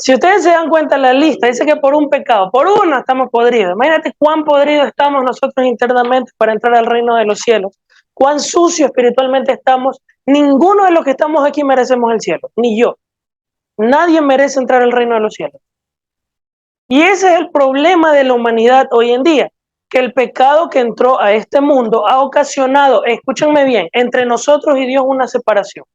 Si ustedes se dan cuenta, la lista dice que por un pecado, por uno estamos podridos. Imagínate cuán podridos estamos nosotros internamente para entrar al reino de los cielos. Cuán sucio espiritualmente estamos. Ninguno de los que estamos aquí merecemos el cielo, ni yo. Nadie merece entrar al reino de los cielos. Y ese es el problema de la humanidad hoy en día, que el pecado que entró a este mundo ha ocasionado, escúchenme bien, entre nosotros y Dios una separación.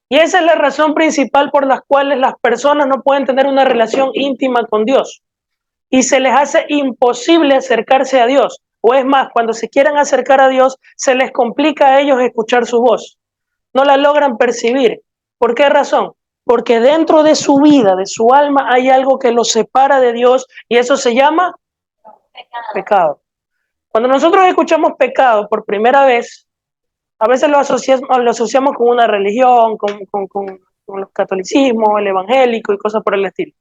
Y esa es la razón principal por la cual las personas no pueden tener una relación íntima con Dios. Y se les hace imposible acercarse a Dios. O es más, cuando se quieran acercar a Dios, se les complica a ellos escuchar su voz. No la logran percibir. ¿Por qué razón? Porque dentro de su vida, de su alma, hay algo que los separa de Dios y eso se llama pecado. Cuando nosotros escuchamos pecado por primera vez, a veces lo asociamos con una religión, con el catolicismo, el evangélico y cosas por el estilo.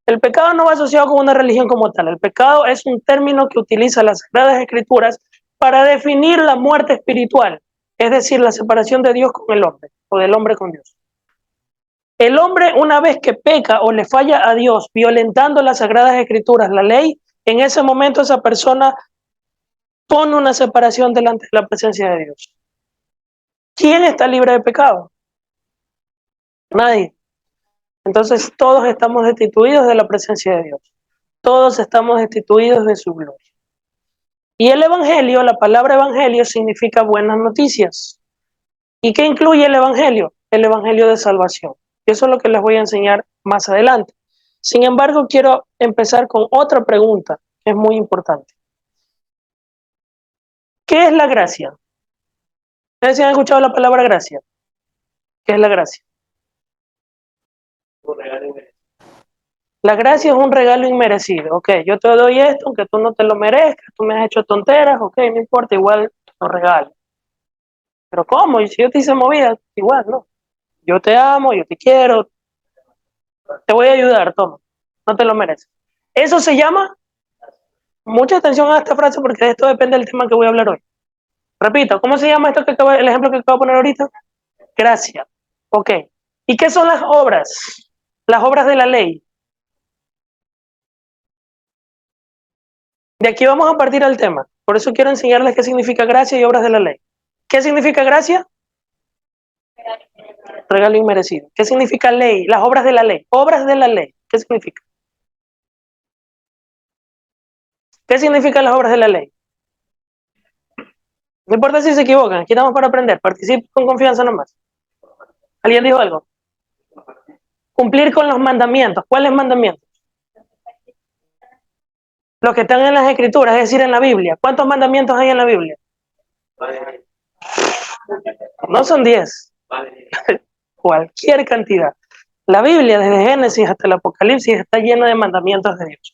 El pecado no va asociado con una religión como tal. El pecado es un término que utiliza las Sagradas Escrituras para definir la muerte espiritual, es decir, la separación de Dios con el hombre o del hombre con Dios. El hombre, una vez que peca o le falla a Dios, violentando las Sagradas Escrituras, la ley, en ese momento esa persona pone una separación delante de la presencia de Dios. ¿Quién está libre de pecado? Nadie. Entonces todos estamos destituidos de la presencia de Dios. Todos estamos destituidos de su gloria. Y el evangelio, la palabra evangelio significa buenas noticias. ¿Y qué incluye el evangelio? El evangelio de salvación. Eso es lo que les voy a enseñar más adelante. Sin embargo, quiero empezar con otra pregunta que es muy importante. ¿Qué es la gracia? ¿Ustedes han escuchado la palabra gracia? ¿Qué es la gracia? La gracia es un regalo inmerecido. Ok, yo te doy esto, aunque tú no te lo merezcas, tú me has hecho tonteras, ok, no importa, igual lo regalo. Pero ¿cómo? Y si yo te hice movida, igual, ¿no? Yo te amo, yo te quiero, te voy a ayudar, toma, no te lo mereces. Eso se llama, mucha atención a esta frase porque de esto depende del tema que voy a hablar hoy. Repito, ¿cómo se llama esto que el ejemplo que acabo de poner ahorita? Gracia. Ok. ¿Y qué son las obras? Las obras de la ley. De aquí vamos a partir al tema. Por eso quiero enseñarles qué significa gracia y obras de la ley. ¿Qué significa gracia? Regalo inmerecido. ¿Qué significa ley? Las obras de la ley. Obras de la ley. ¿Qué significa? ¿Qué significan las obras de la ley? No importa si se equivocan, aquí estamos para aprender. Participen con confianza nomás. ¿Alguien dijo algo? Cumplir con los mandamientos. ¿Cuáles mandamientos? Los que están en las escrituras, es decir, en la Biblia. ¿Cuántos mandamientos hay en la Biblia? No son 10. Cualquier cantidad. La Biblia, desde Génesis hasta el Apocalipsis, está llena de mandamientos de Dios.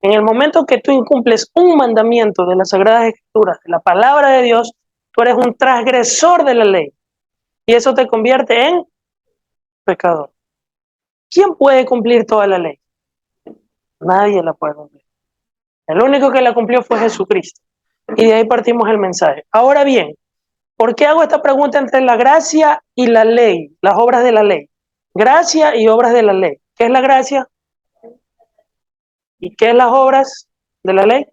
En el momento que tú incumples un mandamiento de las Sagradas Escrituras, de la palabra de Dios, tú eres un transgresor de la ley. Y eso te convierte en pecador. ¿Quién puede cumplir toda la ley? Nadie la puede cumplir. El único que la cumplió fue Jesucristo. Y de ahí partimos el mensaje. Ahora bien, ¿por qué hago esta pregunta entre la gracia y la ley? Las obras de la ley. Gracia y obras de la ley. ¿Qué es la gracia? ¿Y qué es las obras de la ley?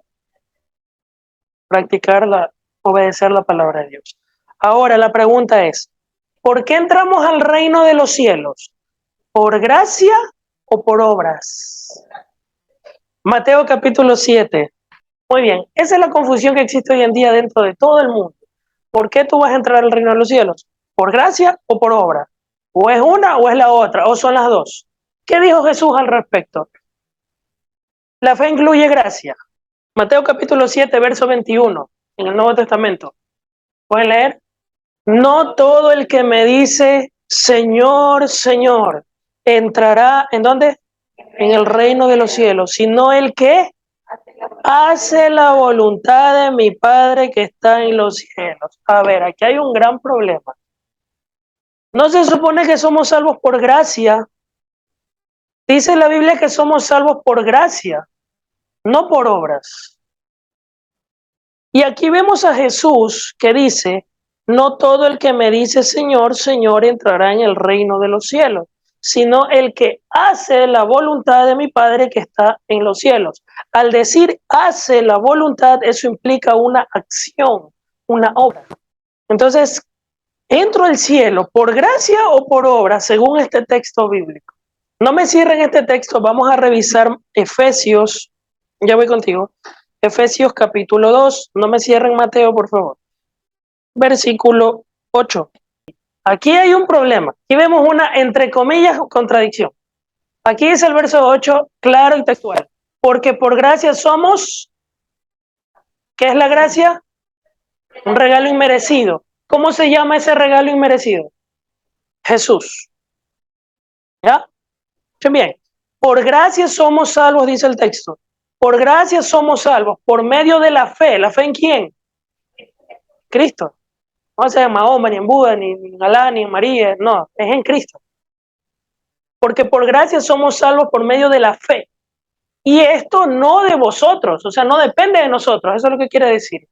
Obedecer la palabra de Dios. Ahora la pregunta es, ¿por qué entramos al reino de los cielos? ¿Por gracia o por obras? Mateo capítulo 7. Muy bien, esa es la confusión que existe hoy en día dentro de todo el mundo. ¿Por qué tú vas a entrar al reino de los cielos? ¿Por gracia o por obra? ¿O es una o es la otra? ¿O son las dos? ¿Qué dijo Jesús al respecto? La fe incluye gracia. Mateo capítulo 7, verso 21, en el Nuevo Testamento. ¿Pueden leer? No todo el que me dice, Señor, Señor, entrará, ¿en dónde? En el reino de los cielos, sino el que hace la voluntad de mi Padre que está en los cielos. A ver, aquí hay un gran problema. No se supone que somos salvos por gracia. Dice la Biblia que somos salvos por gracia, no por obras. Y aquí vemos a Jesús que dice, no todo el que me dice Señor, Señor entrará en el reino de los cielos, sino el que hace la voluntad de mi Padre que está en los cielos. Al decir hace la voluntad, eso implica una acción, una obra. Entonces, ¿entro al cielo por gracia o por obra, según este texto bíblico? No me cierren este texto, vamos a revisar Efesios, ya voy contigo, Efesios capítulo 2, no me cierren Mateo, por favor. Versículo 8. Aquí hay un problema, aquí vemos una, entre comillas, contradicción. Aquí dice el verso 8, claro y textual, porque por gracia somos, ¿qué es la gracia? Un regalo inmerecido. ¿Cómo se llama ese regalo inmerecido? Jesús. ¿Ya? Bien, por gracia somos salvos, dice el texto. Por gracia somos salvos, por medio de la fe. ¿La fe en quién? Cristo. No se llama Mahoma, ni en Buda, ni en Alá, ni en María. No, es en Cristo. Porque por gracia somos salvos por medio de la fe. Y esto no de vosotros, o sea, no depende de nosotros. Eso es lo que quiere decir.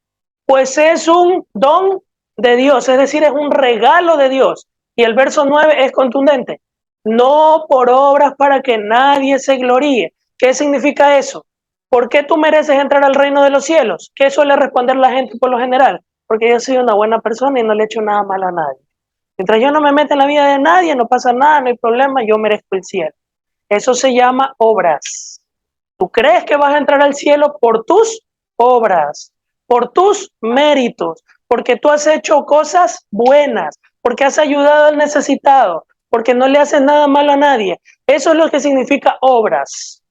Pues es un don de Dios, es decir, es un regalo de Dios. Y el verso 9 es contundente. No por obras para que nadie se gloríe. ¿Qué significa eso? ¿Por qué tú mereces entrar al reino de los cielos? ¿Qué suele responder la gente por lo general? Porque yo soy una buena persona y no le echo nada malo a nadie. Mientras yo no me meta en la vida de nadie, no pasa nada, no hay problema, yo merezco el cielo. Eso se llama obras. Tú crees que vas a entrar al cielo por tus obras, por tus méritos, porque tú has hecho cosas buenas, porque has ayudado al necesitado, porque no le haces nada malo a nadie. Eso es lo que significa obras,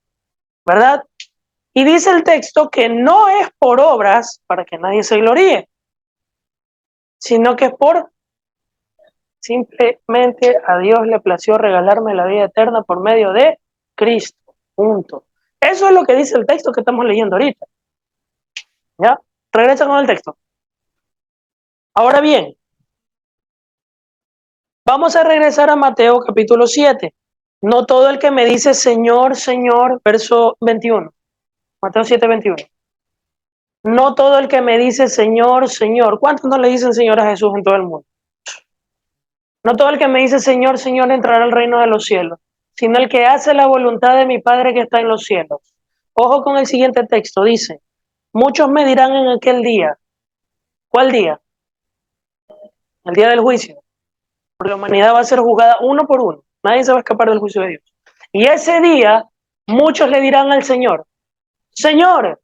¿verdad? Y dice el texto que no es por obras para que nadie se gloríe, sino que es por simplemente a Dios le plació regalarme la vida eterna por medio de Cristo. Punto. Eso es lo que dice el texto que estamos leyendo ahorita. ¿Ya? Regresa con el texto. Ahora bien, vamos a regresar a Mateo capítulo 7. No todo el que me dice Señor, Señor, verso 21. Mateo 7, 21. No todo el que me dice Señor, Señor. ¿Cuántos no le dicen Señor a Jesús en todo el mundo? No todo el que me dice Señor, Señor entrará al reino de los cielos, sino el que hace la voluntad de mi Padre que está en los cielos. Ojo con el siguiente texto, dice, muchos me dirán en aquel día. ¿Cuál día? El día del juicio. Porque la humanidad va a ser juzgada uno por uno. Nadie se va a escapar del juicio de Dios. Y ese día, muchos le dirán al Señor, Señor,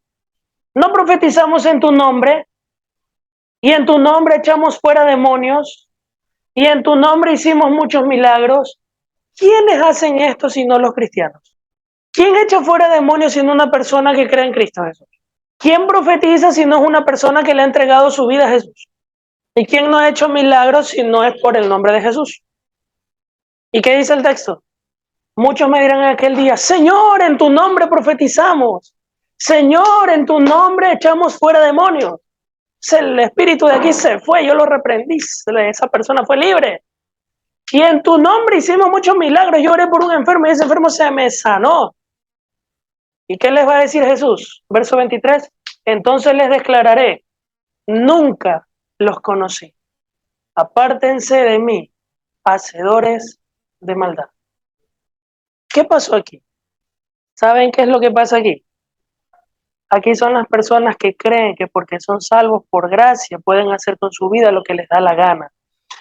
¿no profetizamos en tu nombre? Y en tu nombre echamos fuera demonios. Y en tu nombre hicimos muchos milagros. ¿Quiénes hacen esto si no los cristianos? ¿Quién echa fuera demonios si no una persona que cree en Cristo Jesús? ¿Quién profetiza si no es una persona que le ha entregado su vida a Jesús? ¿Y quién no ha hecho milagros si no es por el nombre de Jesús? ¿Y qué dice el texto? Muchos me dirán en aquel día, Señor, en tu nombre profetizamos. Señor, en tu nombre echamos fuera demonios. El espíritu de aquí se fue, yo lo reprendí, esa persona fue libre. Y en tu nombre hicimos muchos milagros. Yo oré por un enfermo y ese enfermo se me sanó. ¿Y qué les va a decir Jesús? Verso 23. Entonces les declararé, nunca los conocí. Apártense de mí, hacedores de maldad. ¿Qué pasó aquí? ¿Saben qué es lo que pasa aquí? Aquí son las personas que creen que porque son salvos por gracia pueden hacer con su vida lo que les da la gana.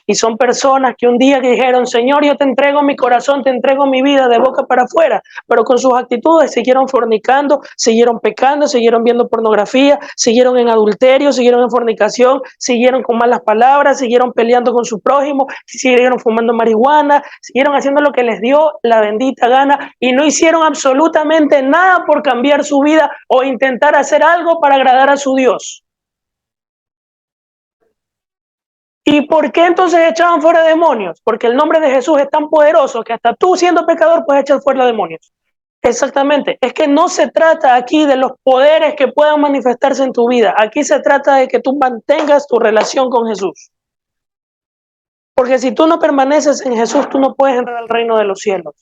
Y son personas que un día que dijeron, Señor, yo te entrego mi corazón, te entrego mi vida de boca para afuera, pero con sus actitudes siguieron fornicando, siguieron pecando, siguieron viendo pornografía, siguieron en adulterio, siguieron en fornicación, siguieron con malas palabras, siguieron peleando con su prójimo, siguieron fumando marihuana, siguieron haciendo lo que les dio la bendita gana y no hicieron absolutamente nada por cambiar su vida o intentar hacer algo para agradar a su Dios. ¿Y por qué entonces echaban fuera demonios? Porque el nombre de Jesús es tan poderoso que hasta tú siendo pecador puedes echar fuera demonios. Exactamente. Es que no se trata aquí de los poderes que puedan manifestarse en tu vida. Aquí se trata de que tú mantengas tu relación con Jesús. Porque si tú no permaneces en Jesús, tú no puedes entrar al reino de los cielos.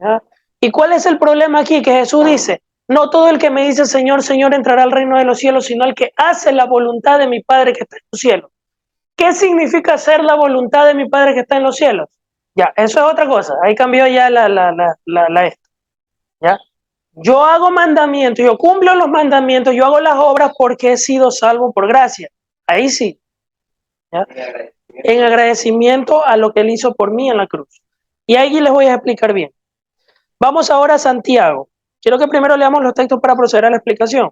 ¿Ya? ¿Y cuál es el problema aquí? Que Jesús dice, no todo el que me dice Señor, Señor entrará al reino de los cielos, sino el que hace la voluntad de mi Padre que está en los cielos. ¿Qué significa hacer la voluntad de mi Padre que está en los cielos? Ya, eso es otra cosa. Ahí cambió ya esto. ¿Ya? Yo hago mandamientos, yo cumplo los mandamientos, yo hago las obras porque he sido salvo por gracia. Ahí sí. ¿Ya? En agradecimiento a lo que él hizo por mí en la cruz. Y ahí les voy a explicar bien. Vamos ahora a Santiago. Quiero que primero leamos los textos para proceder a la explicación.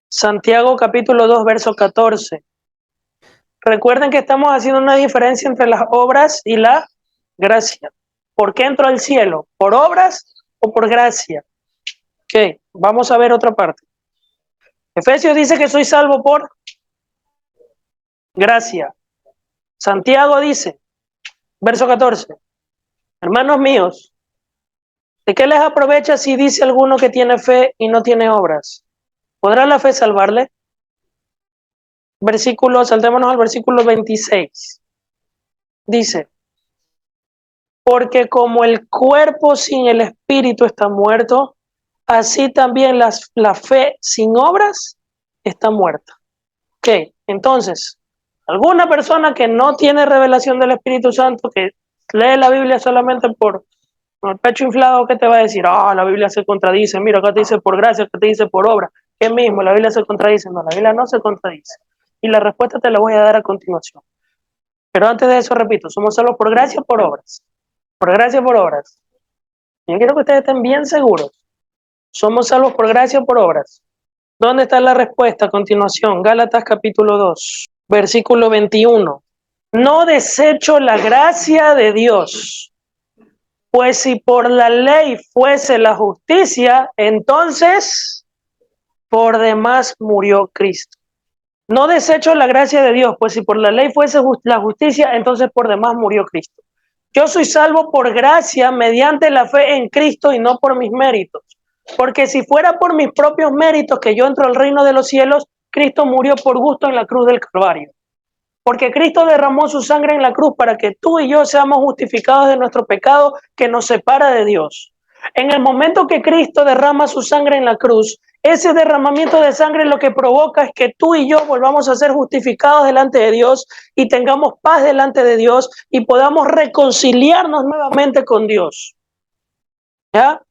Santiago capítulo 2, verso 14. Recuerden que estamos haciendo una diferencia entre las obras y la gracia. ¿Por qué entró al cielo? ¿Por obras o por gracia? Ok, vamos a ver otra parte. Efesios dice que soy salvo por gracia. Santiago dice, verso 14, hermanos míos, ¿de qué les aprovecha si dice alguno que tiene fe y no tiene obras? ¿Podrá la fe salvarle? Saltémonos al versículo 26. Dice, porque como el cuerpo sin el espíritu está muerto, así también la fe sin obras está muerta. Ok, entonces, alguna persona que no tiene revelación del Espíritu Santo, que lee la Biblia solamente por el pecho inflado, ¿qué te va a decir? La Biblia se contradice, mira, acá te dice por gracia, acá te dice por obra. ¿Qué mismo? La Biblia se contradice. No, la Biblia no se contradice. Y la respuesta te la voy a dar a continuación. Pero antes de eso, repito, somos salvos por gracia o por obras. Por gracia o por obras. Yo quiero que ustedes estén bien seguros. Somos salvos por gracia o por obras. ¿Dónde está la respuesta a continuación? Gálatas capítulo 2, versículo 21. No desecho la gracia de Dios, pues si por la ley fuese la justicia, entonces por demás murió Cristo. No desecho la gracia de Dios, pues si por la ley fuese la justicia, entonces por demás murió Cristo. Yo soy salvo por gracia mediante la fe en Cristo y no por mis méritos. Porque si fuera por mis propios méritos que yo entro al reino de los cielos, Cristo murió por gusto en la cruz del Calvario. Porque Cristo derramó su sangre en la cruz para que tú y yo seamos justificados de nuestro pecado que nos separa de Dios. En el momento que Cristo derrama su sangre en la cruz, ese derramamiento de sangre lo que provoca es que tú y yo volvamos a ser justificados delante de Dios y tengamos paz delante de Dios y podamos reconciliarnos nuevamente con Dios. ¿Ya?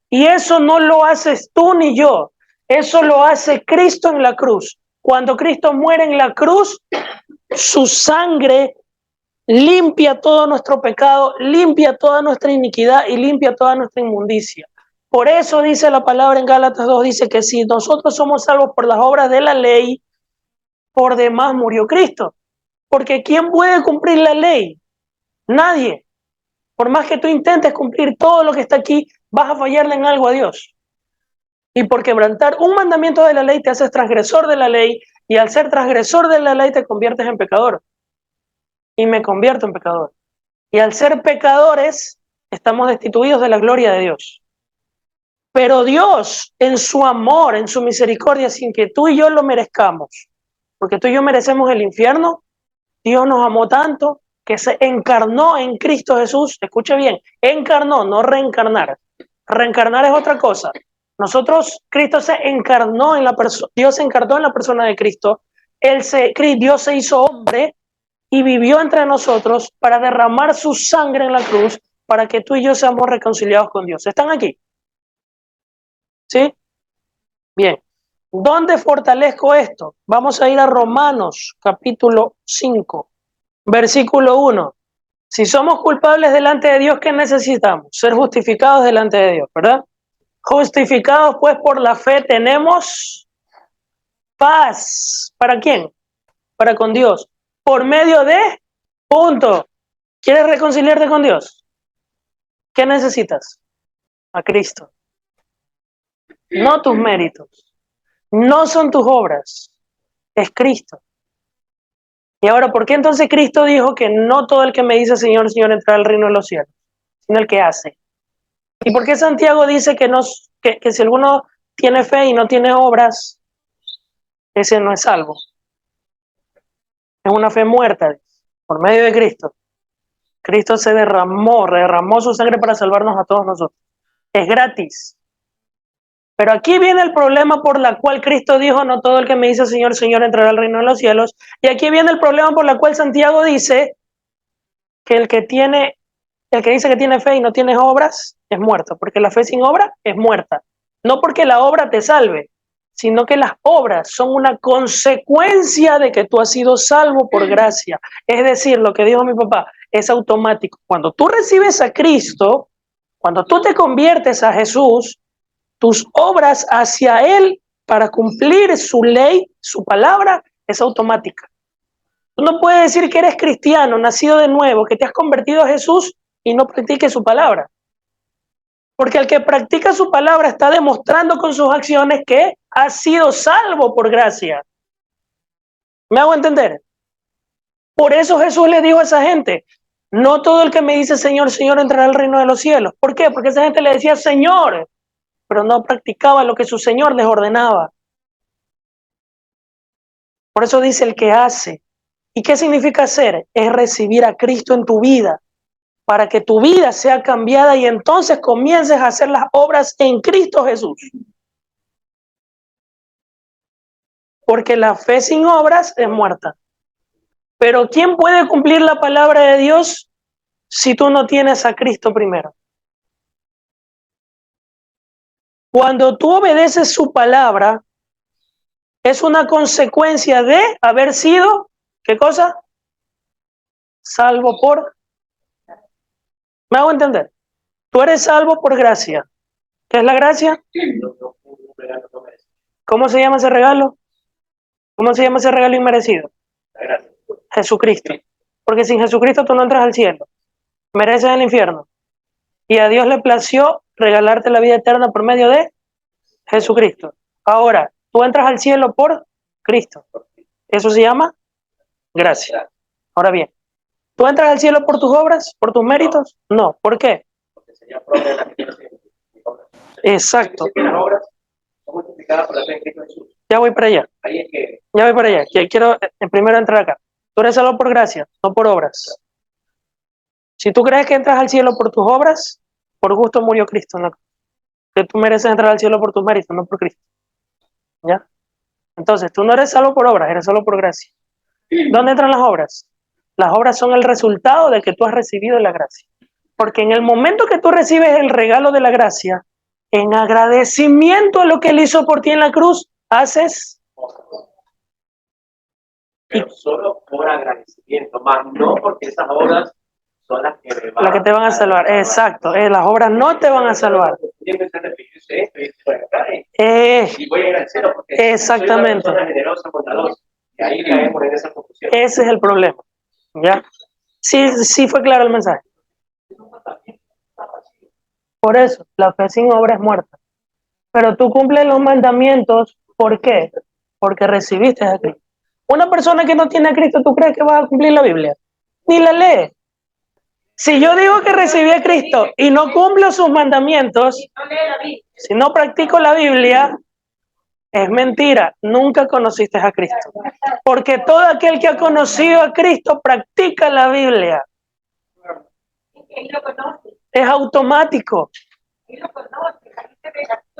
Y eso no lo haces tú ni yo, eso lo hace Cristo en la cruz. Cuando Cristo muere en la cruz, su sangre limpia todo nuestro pecado, limpia toda nuestra iniquidad y limpia toda nuestra inmundicia. Por eso dice la palabra en Gálatas 2, dice que si nosotros somos salvos por las obras de la ley, por demás murió Cristo. Porque ¿quién puede cumplir la ley? Nadie. Por más que tú intentes cumplir todo lo que está aquí, vas a fallarle en algo a Dios. Y por quebrantar un mandamiento de la ley te haces transgresor de la ley, y al ser transgresor de la ley te conviertes en pecador. Y me convierto en pecador. Y al ser pecadores, estamos destituidos de la gloria de Dios. Pero Dios, en su amor, en su misericordia, sin que tú y yo lo merezcamos, porque tú y yo merecemos el infierno, Dios nos amó tanto que se encarnó en Cristo Jesús. Escuche bien, encarnó, no reencarnar. Reencarnar es otra cosa. Cristo se encarnó en la persona, Dios se encarnó en la persona de Cristo. Dios se hizo hombre y vivió entre nosotros para derramar su sangre en la cruz para que tú y yo seamos reconciliados con Dios. ¿Están aquí? ¿Sí? Bien. ¿Dónde fortalezco esto? Vamos a ir a Romanos capítulo 5, versículo 1. Si somos culpables delante de Dios, ¿qué necesitamos? Ser justificados delante de Dios, ¿verdad? Justificados pues por la fe tenemos paz. ¿Para quién? Para con Dios. Por medio de, punto. ¿Quieres reconciliarte con Dios? ¿Qué necesitas? A Cristo. No tus méritos. No son tus obras. Es Cristo. Y ahora, ¿por qué entonces Cristo dijo que no todo el que me dice Señor, Señor entrará al reino de los cielos, sino el que hace? ¿Y por qué Santiago dice que si alguno tiene fe y no tiene obras, ese no es salvo? Es una fe muerta, por medio de Cristo. Cristo se derramó su sangre para salvarnos a todos nosotros. Es gratis. Pero aquí viene el problema por la cual Cristo dijo, no todo el que me dice Señor, Señor entrará al reino de los cielos. Y aquí viene el problema por la cual Santiago dice que el que tiene El que dice que tiene fe y no tiene obras es muerto, porque la fe sin obra es muerta. No porque la obra te salve, sino que las obras son una consecuencia de que tú has sido salvo por gracia. Es decir, lo que dijo mi papá, es automático. Cuando tú recibes a Cristo, cuando tú te conviertes a Jesús, tus obras hacia Él para cumplir su ley, su palabra, es automática. Tú no puedes decir que eres cristiano, nacido de nuevo, que te has convertido a Jesús y no practiques su palabra. Porque el que practica su palabra está demostrando con sus acciones que ha sido salvo por gracia. ¿Me hago entender? Por eso Jesús le dijo a esa gente, no todo el que me dice Señor, Señor entrará al reino de los cielos. ¿Por qué? Porque esa gente le decía Señor, pero no practicaba lo que su Señor les ordenaba. Por eso dice el que hace. ¿Y qué significa hacer? Es recibir a Cristo en tu vida, para que tu vida sea cambiada y entonces comiences a hacer las obras en Cristo Jesús. Porque la fe sin obras es muerta. Pero ¿quién puede cumplir la palabra de Dios si tú no tienes a Cristo primero? Cuando tú obedeces su palabra, es una consecuencia de haber sido, ¿qué cosa? Salvo por... ¿Me hago entender? Tú eres salvo por gracia. ¿Qué es la gracia? ¿Cómo se llama ese regalo? ¿Cómo se llama ese regalo inmerecido? Jesucristo. Porque sin Jesucristo tú no entras al cielo. Mereces el infierno. Y a Dios le plació regalarte la vida eterna por medio de Jesucristo. Ahora, tú entras al cielo por Cristo. Eso se llama gracia. Ahora bien, ¿tú entras al cielo por tus obras, por tus méritos? No. ¿Por qué? Exacto. Ya voy para allá. Ya voy para allá. Quiero primero entrar acá. Tú eres salvo por gracia, no por obras. Si tú crees que entras al cielo por tus obras, por gusto murió Cristo, ¿no? Que tú mereces entrar al cielo por tus méritos, no por Cristo. ¿Ya? Entonces, tú no eres salvo por obras, eres salvo por gracia. ¿Dónde entran las obras? Las obras son el resultado de que tú has recibido la gracia. Porque en el momento que tú recibes el regalo de la gracia, en agradecimiento a lo que Él hizo por ti en la cruz, haces... Pero solo por agradecimiento, más no porque esas obras son las que te van a salvar. Exacto, las obras no te van a salvar. Exactamente. Ese es el problema. ¿Ya? Sí fue claro el mensaje. Por eso, la fe sin obra es muerta. Pero tú cumples los mandamientos, ¿por qué? Porque recibiste a Cristo. Una persona que no tiene a Cristo, ¿tú crees que va a cumplir la Biblia? Ni la lee. Si yo digo que recibí a Cristo y no cumplo sus mandamientos, si no practico la Biblia, es mentira. Nunca conociste a Cristo. Porque todo aquel que ha conocido a Cristo practica la Biblia. Es automático.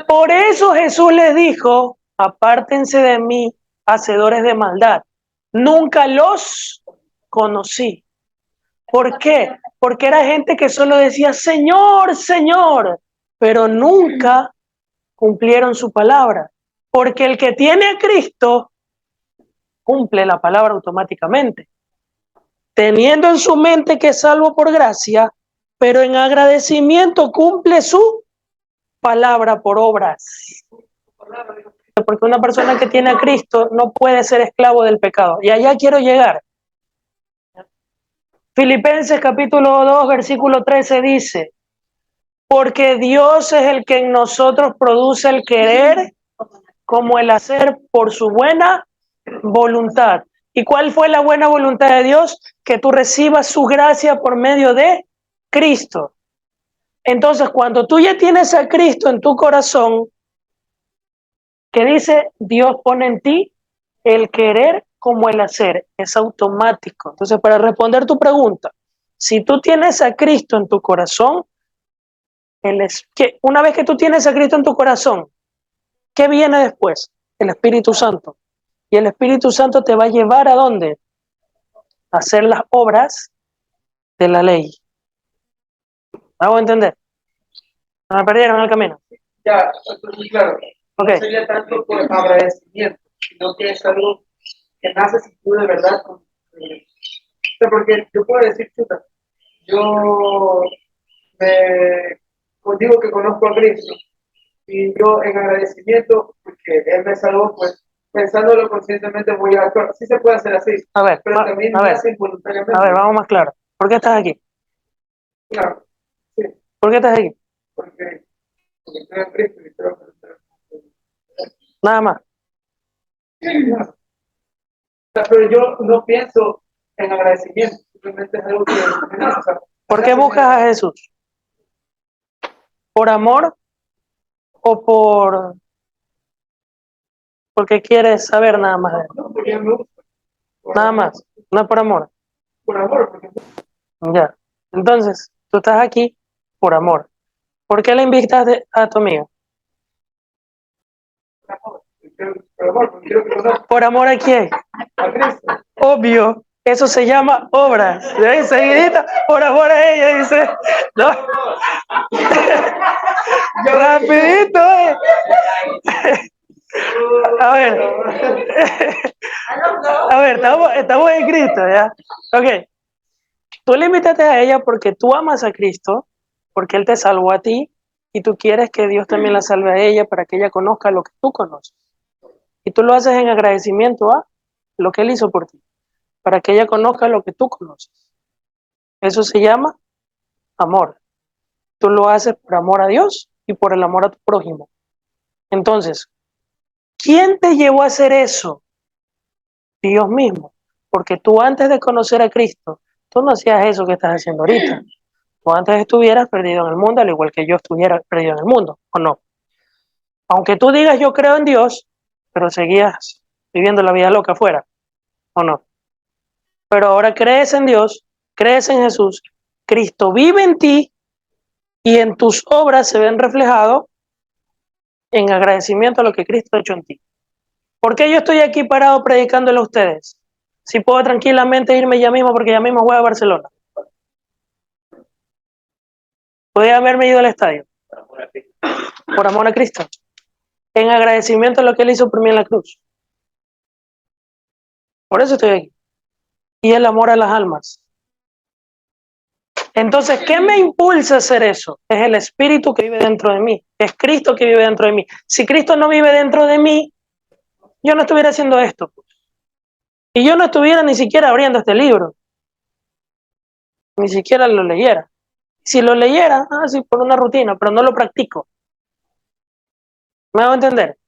Por eso Jesús les dijo, apártense de mí, hacedores de maldad. Nunca los conocí. ¿Por qué? Porque era gente que solo decía, Señor, Señor, pero nunca cumplieron su palabra. Porque el que tiene a Cristo cumple la palabra automáticamente. Teniendo en su mente que es salvo por gracia, pero en agradecimiento cumple su palabra por obras. Porque una persona que tiene a Cristo no puede ser esclavo del pecado. Y allá quiero llegar. Filipenses capítulo 2, versículo 13 dice, porque Dios es el que en nosotros produce el querer como el hacer por su buena voluntad. ¿Y cuál fue la buena voluntad de Dios? Que tú recibas su gracia por medio de Cristo. Entonces, cuando tú ya tienes a Cristo en tu corazón, ¿qué dice? Dios pone en ti el querer como el hacer, es automático. Entonces, para responder tu pregunta, si tú tienes a Cristo en tu corazón, una vez que tú tienes a Cristo en tu corazón, ¿qué viene después? El Espíritu Santo. Y el Espíritu Santo te va a llevar ¿a dónde? A hacer las obras de la ley. ¿Hago entender? No me perdieron en el camino. Ya, entonces, claro, Ok. no sería tanto por agradecimiento, sino que es algo que nace si tú de verdad. O sea, porque yo puedo decir, chuta, yo digo que conozco a Cristo y yo en agradecimiento, porque Él me salvó, pues pensándolo conscientemente voy a actuar. Sí se puede hacer así, A ver, pero también a ver, nace involuntariamente. a ver, vamos más claro. ¿Por qué estás aquí? Claro, sí, ¿Por qué estás aquí? porque creo en Cristo y creo que Nada más. claro. Pero yo no pienso en agradecimiento, simplemente es algo que me nace. O sea, ¿Por qué buscas a Jesús? ¿Por amor o porque quieres saber nada más de él? no, porque me gusta, Nada más, no es por amor. por amor, porque Ya. Entonces, tú estás aquí por amor. ¿Por qué le invitaste a tu amigo? por amor, porque quiero que conozca ¿Por amor a quién? a Cristo. Obvio, eso se llama obra. De ahí seguidita, por amor a ella, dice. No. Rapidito, A ver. A ver, estamos en Cristo, ¿ya? Ok. Tú le invitaste a ella porque tú amas a Cristo, porque Él te salvó a ti, y tú quieres que Dios también la salve a ella para que ella conozca lo que tú conoces. Y tú lo haces en agradecimiento a lo que Él hizo por ti, para que ella conozca lo que tú conoces. Eso se llama amor. Tú lo haces por amor a Dios y por el amor a tu prójimo. Entonces, ¿quién te llevó a hacer eso? Dios mismo. Porque tú antes de conocer a Cristo, tú no hacías eso que estás haciendo ahorita. Tú antes estuvieras perdido en el mundo, al igual que yo estuviera perdido en el mundo, ¿o no? Aunque tú digas yo creo en Dios, pero seguías viviendo la vida loca afuera, ¿o no? Pero ahora crees en Dios, crees en Jesús, Cristo vive en ti y en tus obras se ven reflejados en agradecimiento a lo que Cristo ha hecho en ti. ¿Por qué yo estoy aquí parado predicándole a ustedes? Si puedo tranquilamente irme ya mismo porque ya mismo voy a Barcelona. Podría haberme ido al estadio. Por amor a Cristo. En agradecimiento a lo que Él hizo por mí en la cruz. Por eso estoy aquí. Y el amor a las almas. Entonces, ¿qué me impulsa a hacer eso? Es el Espíritu que vive dentro de mí. Es Cristo que vive dentro de mí. Si Cristo no vive dentro de mí, yo no estuviera haciendo esto. Y yo no estuviera ni siquiera abriendo este libro. Ni siquiera lo leyera. Si lo leyera, sí, por una rutina, pero no lo practico. ¿Me hago entender?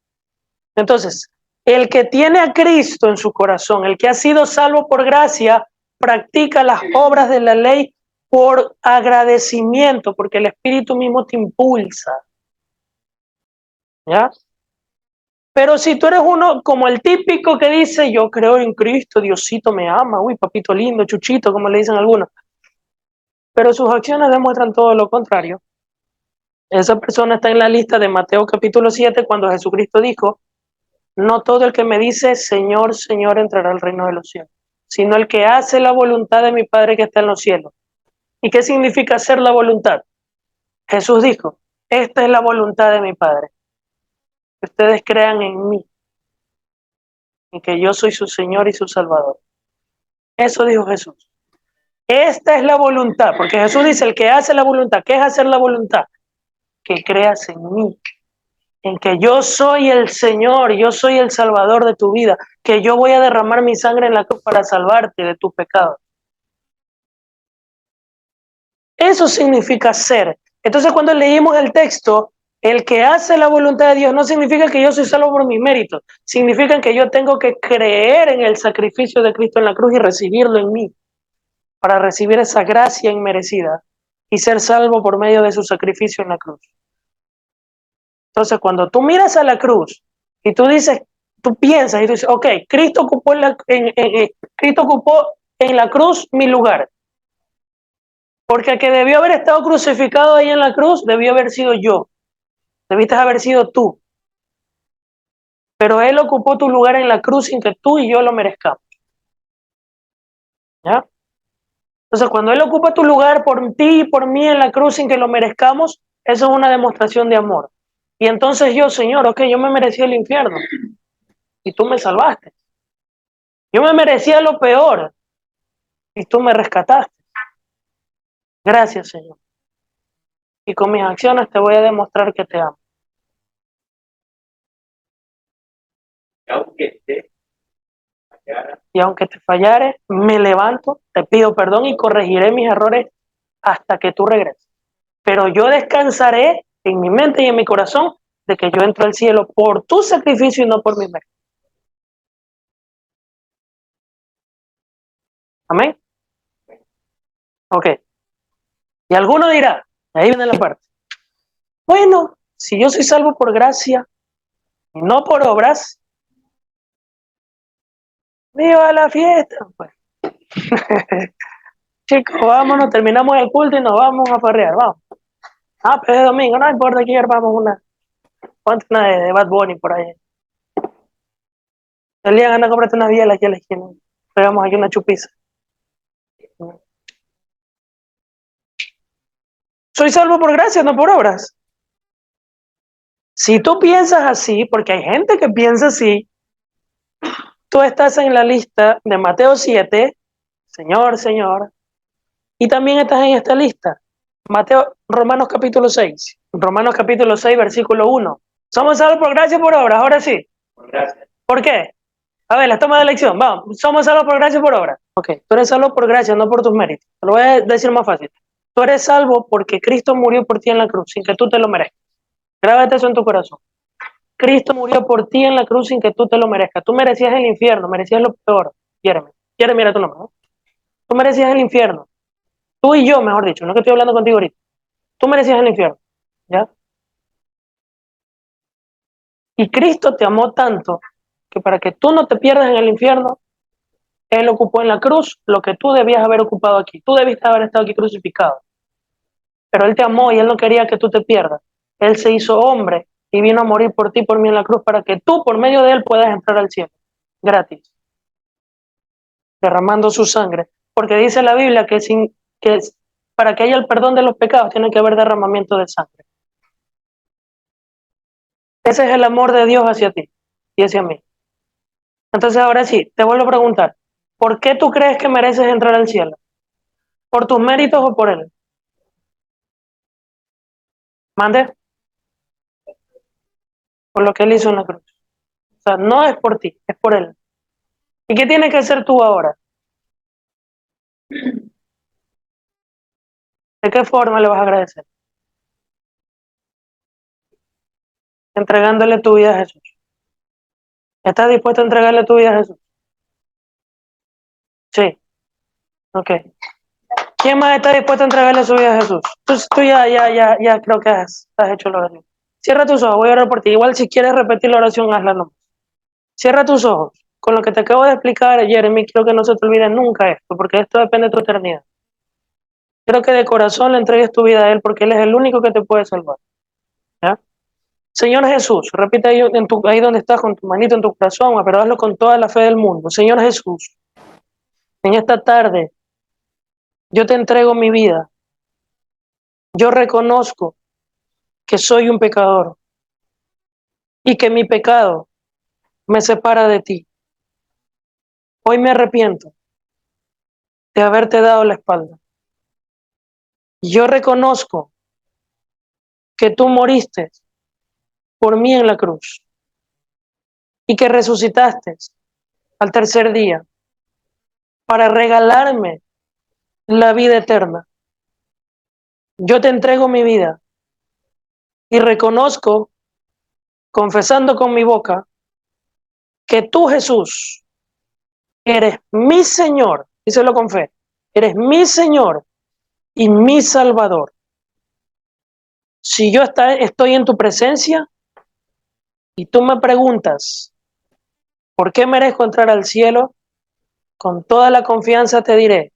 Entonces, el que tiene a Cristo en su corazón, el que ha sido salvo por gracia, practica las obras de la ley por agradecimiento, porque el Espíritu mismo te impulsa. ¿Ya? Pero si tú eres uno como el típico que dice, yo creo en Cristo, Diosito me ama, uy, papito lindo, chuchito, como le dicen algunos, pero sus acciones demuestran todo lo contrario. Esa persona está en la lista de Mateo capítulo 7, cuando Jesucristo dijo, no todo el que me dice, Señor, Señor, entrará al reino de los cielos, sino el que hace la voluntad de mi Padre que está en los cielos. ¿Y qué significa hacer la voluntad? Jesús dijo, esta es la voluntad de mi Padre, que ustedes crean en mí, y que yo soy su Señor y su Salvador. Eso dijo Jesús. Esta es la voluntad, porque Jesús dice, el que hace la voluntad, ¿qué es hacer la voluntad? Que creas en mí, en que yo soy el Señor, yo soy el Salvador de tu vida, que yo voy a derramar mi sangre en la cruz para salvarte de tus pecados. Eso significa ser. Entonces, cuando leímos el texto, el que hace la voluntad de Dios no significa que yo soy salvo por mis méritos, significa que yo tengo que creer en el sacrificio de Cristo en la cruz y recibirlo en mí, para recibir esa gracia inmerecida y ser salvo por medio de su sacrificio en la cruz. Entonces, cuando tú miras a la cruz y tú dices, tú piensas y tú dices, ok, Cristo ocupó Cristo ocupó en la cruz mi lugar. Porque el que debió haber estado crucificado ahí en la cruz debió haber sido yo. Debiste haber sido tú. Pero Él ocupó tu lugar en la cruz sin que tú y yo lo merezcamos. ¿Ya? Entonces, cuando Él ocupa tu lugar por ti y por mí en la cruz sin que lo merezcamos, eso es una demostración de amor. Y entonces yo, Señor, ok, yo me merecía el infierno y tú me salvaste. Yo me merecía lo peor y tú me rescataste. Gracias, Señor. Y con mis acciones te voy a demostrar que te amo. Y aunque te fallare, me levanto, te pido perdón y corregiré mis errores hasta que tú regreses. Pero yo descansaré en mi mente y en mi corazón de que yo entro al cielo por tu sacrificio y no por mis méritos. Amén. Ok. Y alguno dirá, ahí viene la parte. Bueno, si yo soy salvo por gracia y no por obras, ¡viva la fiesta! Pues. Chicos, vámonos, terminamos el culto y nos vamos a farrear, vamos. Ah, pero es domingo, no importa, aquí armamos una de Bad Bunny por ahí. Elian, anda, cómprate una biela aquí a la esquina. Pegamos aquí una chupiza. Soy salvo por gracia, no por obras. Si tú piensas así, porque hay gente que piensa así, tú estás en la lista de Mateo 7, Señor, Señor, y también estás en esta lista. Romanos capítulo 6, Romanos capítulo 6, versículo 1. Somos salvos por gracia o por obras, ahora sí. Por gracia. ¿Por qué? A ver, la toma de elección, vamos. Somos salvos por gracia o por obras. Ok, tú eres salvo por gracia, no por tus méritos. Te lo voy a decir más fácil. Tú eres salvo porque Cristo murió por ti en la cruz, sin que tú te lo merezcas. Grábate eso en tu corazón. Cristo murió por ti en la cruz sin que tú te lo merezcas. Tú merecías el infierno, merecías lo peor. Jeremy, era tu nombre, ¿no? Tú merecías el infierno. Tú y yo, mejor dicho, no que estoy hablando contigo ahorita. Tú merecías el infierno, ¿ya? Y Cristo te amó tanto que para que tú no te pierdas en el infierno, Él ocupó en la cruz lo que tú debías haber ocupado aquí. Tú debiste haber estado aquí crucificado. Pero Él te amó y Él no quería que tú te pierdas. Él se hizo hombre y vino a morir por ti y por mí en la cruz para que tú, por medio de Él, puedas entrar al cielo. Gratis. Derramando su sangre. Porque dice la Biblia que para que haya el perdón de los pecados tiene que haber derramamiento de sangre. Ese es el amor de Dios hacia ti y hacia mí. Entonces ahora sí, te vuelvo a preguntar, ¿por qué tú crees que mereces entrar al cielo? ¿Por tus méritos o por Él? Mande, por lo que Él hizo en la cruz. O sea, no es por ti, es por Él. ¿Y qué tienes que hacer tú ahora? ¿De qué forma le vas a agradecer? Entregándole tu vida a Jesús. ¿Estás dispuesto a entregarle tu vida a Jesús? Sí, ok. ¿Quién más está dispuesto a entregarle su vida a Jesús? Tú ya creo que has hecho la oración. Cierra tus ojos, voy a orar por ti. Igual si quieres repetir la oración, hazla no. Cierra tus ojos. Con lo que te acabo de explicar, Jeremy, quiero que no se te olvide nunca esto, porque esto depende de tu eternidad. Quiero que de corazón le entregues tu vida a Él, porque Él es el único que te puede salvar. ¿Ya? Señor Jesús, repite ahí donde estás con tu manito en tu corazón, pero hazlo con toda la fe del mundo. Señor Jesús, en esta tarde yo te entrego mi vida. Yo reconozco que soy un pecador y que mi pecado me separa de ti. Hoy me arrepiento de haberte dado la espalda. Yo reconozco que tú moriste por mí en la cruz y que resucitaste al tercer día para regalarme la vida eterna. Yo te entrego mi vida y reconozco, confesando con mi boca, que tú, Jesús, eres mi Señor, díselo con fe, eres mi Señor y mi Salvador. Si yo estoy en tu presencia y tú me preguntas, ¿por qué merezco entrar al cielo? Con toda la confianza te diré,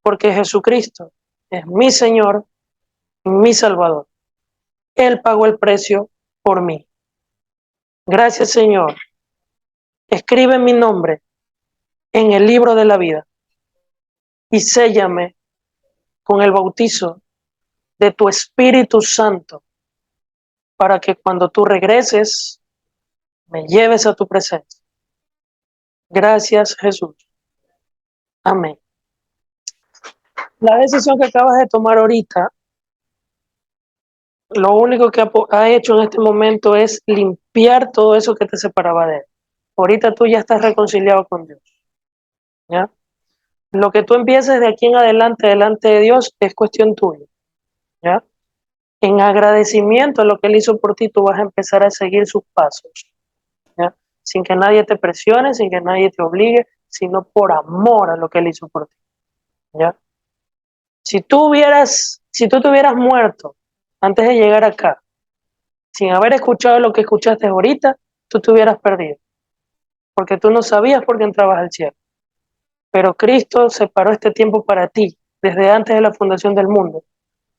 porque Jesucristo es mi Señor y mi Salvador. Él pagó el precio por mí. Gracias, Señor. Escribe mi nombre en el libro de la vida y séllame con el bautizo de tu Espíritu Santo, para que cuando tú regreses, me lleves a tu presencia. Gracias, Jesús. Amén. La decisión que acabas de tomar ahorita, lo único que ha hecho en este momento es limpiar todo eso que te separaba de él. Ahorita tú ya estás reconciliado con Dios, ¿ya? Lo que tú empieces de aquí en adelante, delante de Dios, es cuestión tuya, ¿ya? En agradecimiento a lo que Él hizo por ti, tú vas a empezar a seguir sus pasos, ¿ya? Sin que nadie te presione, sin que nadie te obligue, sino por amor a lo que Él hizo por ti, ¿ya? Si tú te hubieras muerto antes de llegar acá, sin haber escuchado lo que escuchaste ahorita, tú te hubieras perdido, porque tú no sabías por qué entrabas al cielo. Pero Cristo separó este tiempo para ti desde antes de la fundación del mundo.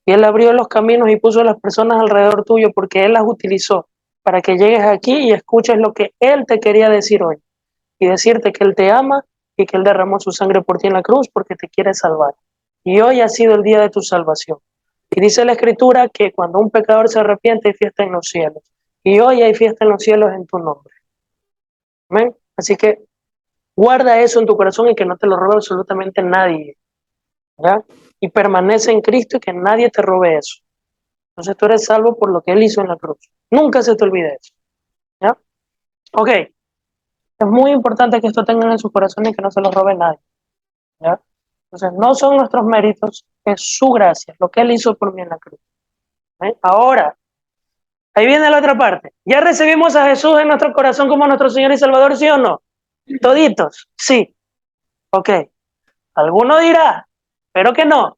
Y Él abrió los caminos y puso a las personas alrededor tuyo porque Él las utilizó para que llegues aquí y escuches lo que Él te quería decir hoy. Y decirte que Él te ama y que Él derramó su sangre por ti en la cruz porque te quiere salvar. Y hoy ha sido el día de tu salvación. Y dice la Escritura que cuando un pecador se arrepiente hay fiesta en los cielos. Y hoy hay fiesta en los cielos en tu nombre. Amén. Así que guarda eso en tu corazón y que no te lo robe absolutamente nadie, ¿ya? Y permanece en Cristo y que nadie te robe eso. Entonces tú eres salvo por lo que Él hizo en la cruz. Nunca se te olvide eso, ¿ya? Ok, es muy importante que esto tengan en su corazón y que no se lo robe nadie, ¿ya? Entonces no son nuestros méritos, es su gracia, lo que Él hizo por mí en la cruz. ¿Eh? Ahora, ahí viene la otra parte. ¿Ya recibimos a Jesús en nuestro corazón como nuestro Señor y Salvador, sí o no? Toditos, sí. Ok. Alguno dirá, pero que no.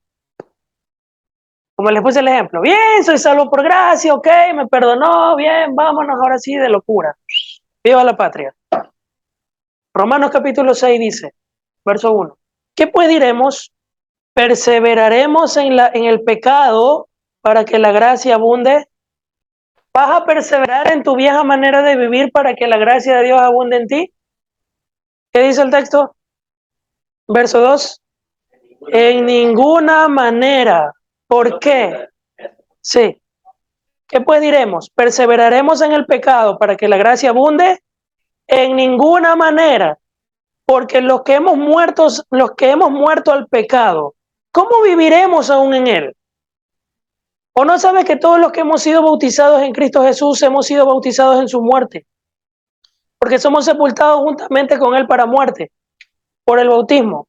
Como les puse el ejemplo, bien, soy salvo por gracia, ok, me perdonó, bien, vámonos ahora sí de locura. Viva la patria. Romanos capítulo 6 dice, verso 1, ¿qué pues diremos? ¿Perseveraremos en el pecado para que la gracia abunde? ¿Vas a perseverar en tu vieja manera de vivir para que la gracia de Dios abunde en ti? ¿Qué dice el texto? Verso 2, en ninguna manera. ¿Por qué? Sí. ¿Qué pues diremos? ¿Perseveraremos en el pecado para que la gracia abunde? En ninguna manera, porque los que hemos muerto al pecado, ¿cómo viviremos aún en él? ¿O no sabes que todos los que hemos sido bautizados en Cristo Jesús hemos sido bautizados en su muerte? Porque somos sepultados juntamente con él para muerte, por el bautismo,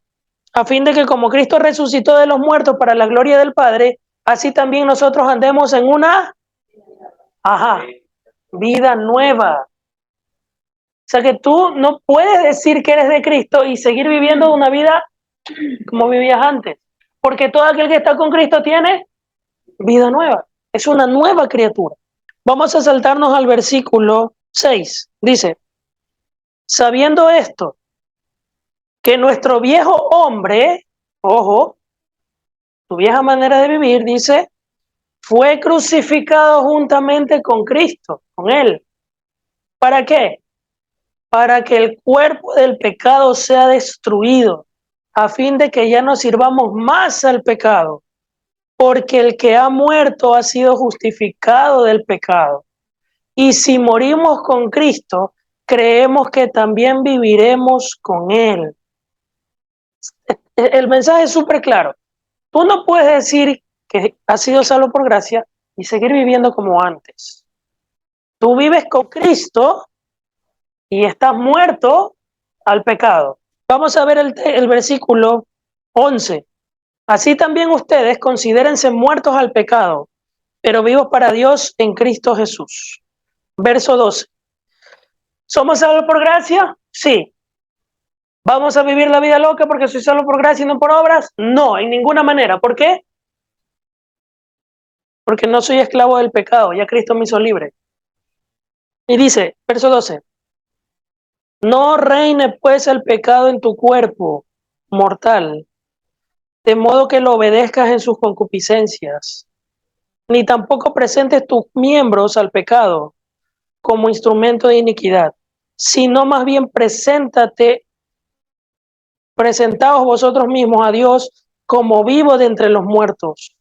a fin de que como Cristo resucitó de los muertos para la gloria del Padre, así también nosotros andemos en una vida nueva. O sea que tú no puedes decir que eres de Cristo y seguir viviendo una vida como vivías antes, porque todo aquel que está con Cristo tiene vida nueva, es una nueva criatura. Vamos a saltarnos al versículo 6, dice, sabiendo esto, que nuestro viejo hombre, ojo, tu vieja manera de vivir, dice, fue crucificado juntamente con Cristo, con Él. ¿Para qué? Para que el cuerpo del pecado sea destruido, a fin de que ya no sirvamos más al pecado, porque el que ha muerto ha sido justificado del pecado. Y si morimos con Cristo, creemos que también viviremos con Él. El mensaje es súper claro. Tú no puedes decir que has sido salvo por gracia y seguir viviendo como antes. Tú vives con Cristo y estás muerto al pecado. Vamos a ver el versículo 11. Así también ustedes considérense muertos al pecado, pero vivos para Dios en Cristo Jesús. Verso 12. ¿Somos salvos por gracia? Sí. ¿Vamos a vivir la vida loca porque soy salvo por gracia y no por obras? No, en ninguna manera. ¿Por qué? Porque no soy esclavo del pecado, ya Cristo me hizo libre. Y dice, verso 12, no reine pues el pecado en tu cuerpo mortal, de modo que lo obedezcas en sus concupiscencias, ni tampoco presentes tus miembros al pecado como instrumento de iniquidad, sino más bien preséntate presentaos vosotros mismos a Dios como vivo de entre los muertos,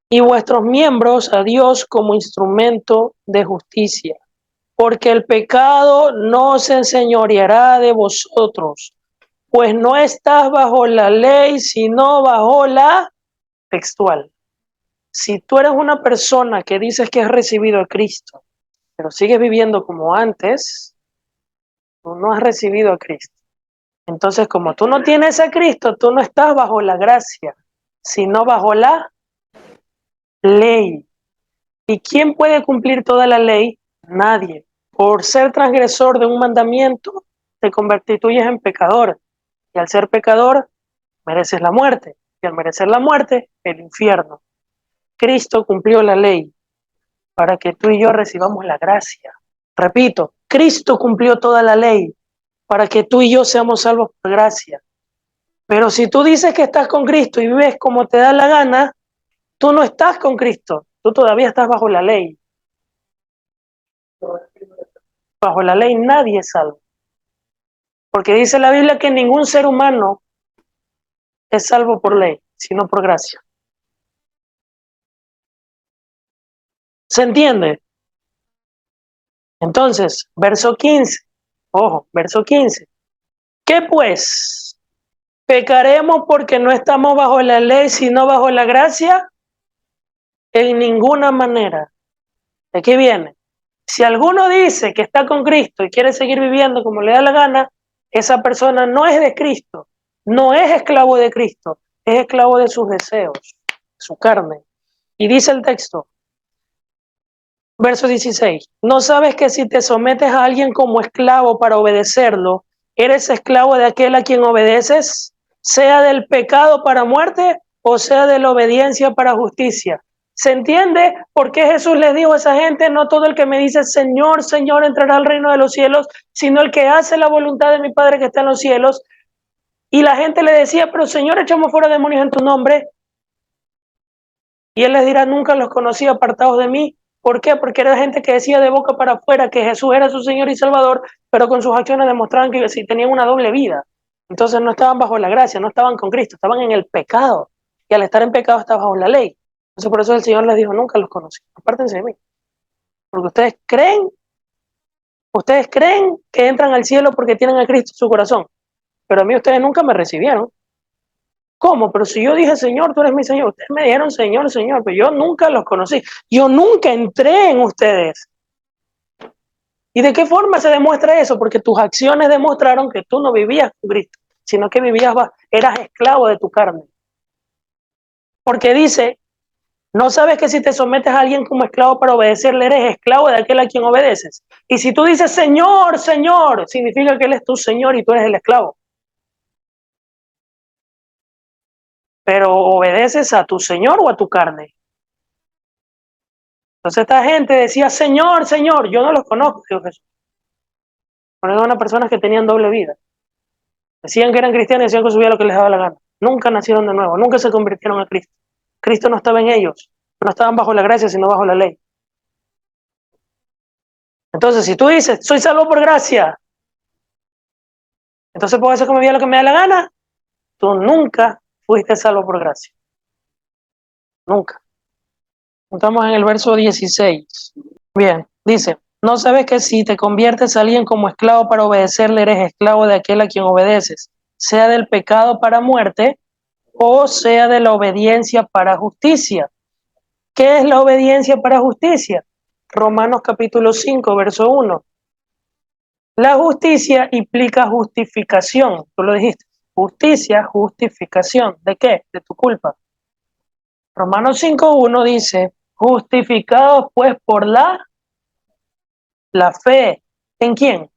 y vuestros miembros a Dios como instrumento de justicia. Porque el pecado no se enseñoreará de vosotros, pues no estás bajo la ley, sino bajo la textual. Si tú eres una persona que dices que has recibido a Cristo, pero sigues viviendo como antes, tú no has recibido a Cristo. Entonces, como tú no tienes a Cristo, tú no estás bajo la gracia, sino bajo la ley. ¿Y quién puede cumplir toda la ley? Nadie. Por ser transgresor de un mandamiento, te constituyes en pecador. Y al ser pecador, mereces la muerte. Y al merecer la muerte, el infierno. Cristo cumplió la ley para que tú y yo recibamos la gracia. Repito, Cristo cumplió toda la ley para que tú y yo seamos salvos por gracia. Pero si tú dices que estás con Cristo y vives como te da la gana, tú no estás con Cristo, tú todavía estás bajo la ley. Bajo la ley nadie es salvo. Porque dice la Biblia que ningún ser humano es salvo por ley, sino por gracia. ¿Se entiende? Entonces, verso 15. Ojo, verso 15. ¿Qué pues? ¿Pecaremos porque no estamos bajo la ley, sino bajo la gracia? En ninguna manera. ¿De qué viene? Si alguno dice que está con Cristo y quiere seguir viviendo como le da la gana, esa persona no es de Cristo, no es esclavo de Cristo, es esclavo de sus deseos, su carne. Y dice el texto, verso 16, ¿no sabes que si te sometes a alguien como esclavo para obedecerlo, eres esclavo de aquel a quien obedeces, sea del pecado para muerte o sea de la obediencia para justicia? ¿Se entiende por qué Jesús les dijo a esa gente, no todo el que me dice Señor, Señor entrará al reino de los cielos, sino el que hace la voluntad de mi Padre que está en los cielos? Y la gente le decía, pero Señor, echamos fuera demonios en tu nombre. Y él les dirá, nunca los conocí, apartados de mí. ¿Por qué? Porque era gente que decía de boca para afuera que Jesús era su Señor y Salvador, pero con sus acciones demostraban que sí, tenían una doble vida. Entonces no estaban bajo la gracia, no estaban con Cristo, estaban en el pecado. Y al estar en pecado estaban bajo la ley. Entonces por eso el Señor les dijo, nunca los conocí, apártense de mí. Porque ustedes creen que entran al cielo porque tienen a Cristo en su corazón, pero a mí ustedes nunca me recibieron. ¿Cómo? Pero si yo dije, Señor, tú eres mi Señor. Ustedes me dijeron, Señor, Señor, pero yo nunca los conocí. Yo nunca entré en ustedes. ¿Y de qué forma se demuestra eso? Porque tus acciones demostraron que tú no vivías con Cristo, sino que eras esclavo de tu carne. Porque dice, ¿no sabes que si te sometes a alguien como esclavo para obedecerle, eres esclavo de aquel a quien obedeces? Y si tú dices, Señor, Señor, significa que Él es tu Señor y tú eres el esclavo. Pero ¿obedeces a tu Señor o a tu carne? Entonces esta gente decía, Señor, Señor, yo no los conozco, dijo Jesús. Pero eran unas personas que tenían doble vida. Decían que eran cristianos y decían que subía lo que les daba la gana. Nunca nacieron de nuevo, nunca se convirtieron a Cristo. Cristo no estaba en ellos, no estaban bajo la gracia, sino bajo la ley. Entonces, si tú dices, soy salvo por gracia, entonces puedo hacer con mi vida lo que me da la gana, tú nunca fuiste salvo por gracia. Nunca. Estamos en el verso 16. Bien, dice, ¿no sabes que si te conviertes a alguien como esclavo para obedecerle, eres esclavo de aquel a quien obedeces, sea del pecado para muerte o sea de la obediencia para justicia? ¿Qué es la obediencia para justicia? Romanos capítulo 5, verso 1. La justicia implica justificación, tú lo dijiste. Justicia, justificación. ¿De qué? De tu culpa. Romanos 5:1 dice, justificados pues por la fe. ¿En quién?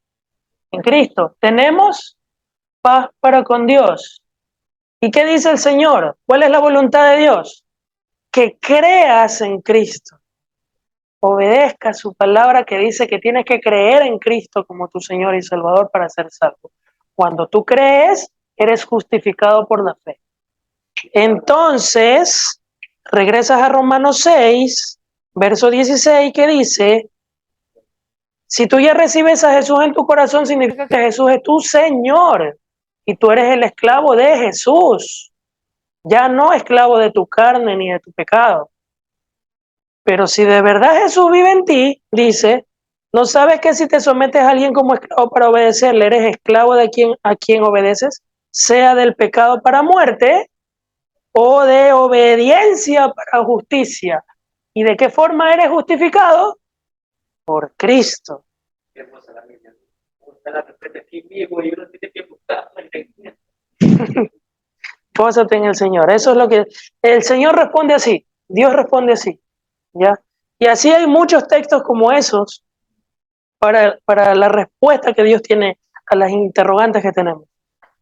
En Cristo. Tenemos paz para con Dios. ¿Y qué dice el Señor? ¿Cuál es la voluntad de Dios? Que creas en Cristo. Obedezca su palabra que dice que tienes que creer en Cristo como tu Señor y Salvador para ser salvo. Cuando tú crees, eres justificado por la fe. Entonces, regresas a Romanos 6, verso 16, que dice, si tú ya recibes a Jesús en tu corazón, significa que Jesús es tu Señor y tú eres el esclavo de Jesús, ya no esclavo de tu carne ni de tu pecado. Pero si de verdad Jesús vive en ti, dice, ¿no sabes que si te sometes a alguien como esclavo para obedecerle, eres esclavo de a quien obedeces, sea del pecado para muerte o de obediencia para justicia? ¿Y de qué forma eres justificado? Por Cristo. Qué hermosa la Biblia. Usted la respeta aquí mismo y uno tiene que buscarla en la iglesia. Pósate en el Señor. Eso es lo que el Señor responde así. Dios responde así. ¿Ya? Y así hay muchos textos como esos para la respuesta que Dios tiene a las interrogantes que tenemos.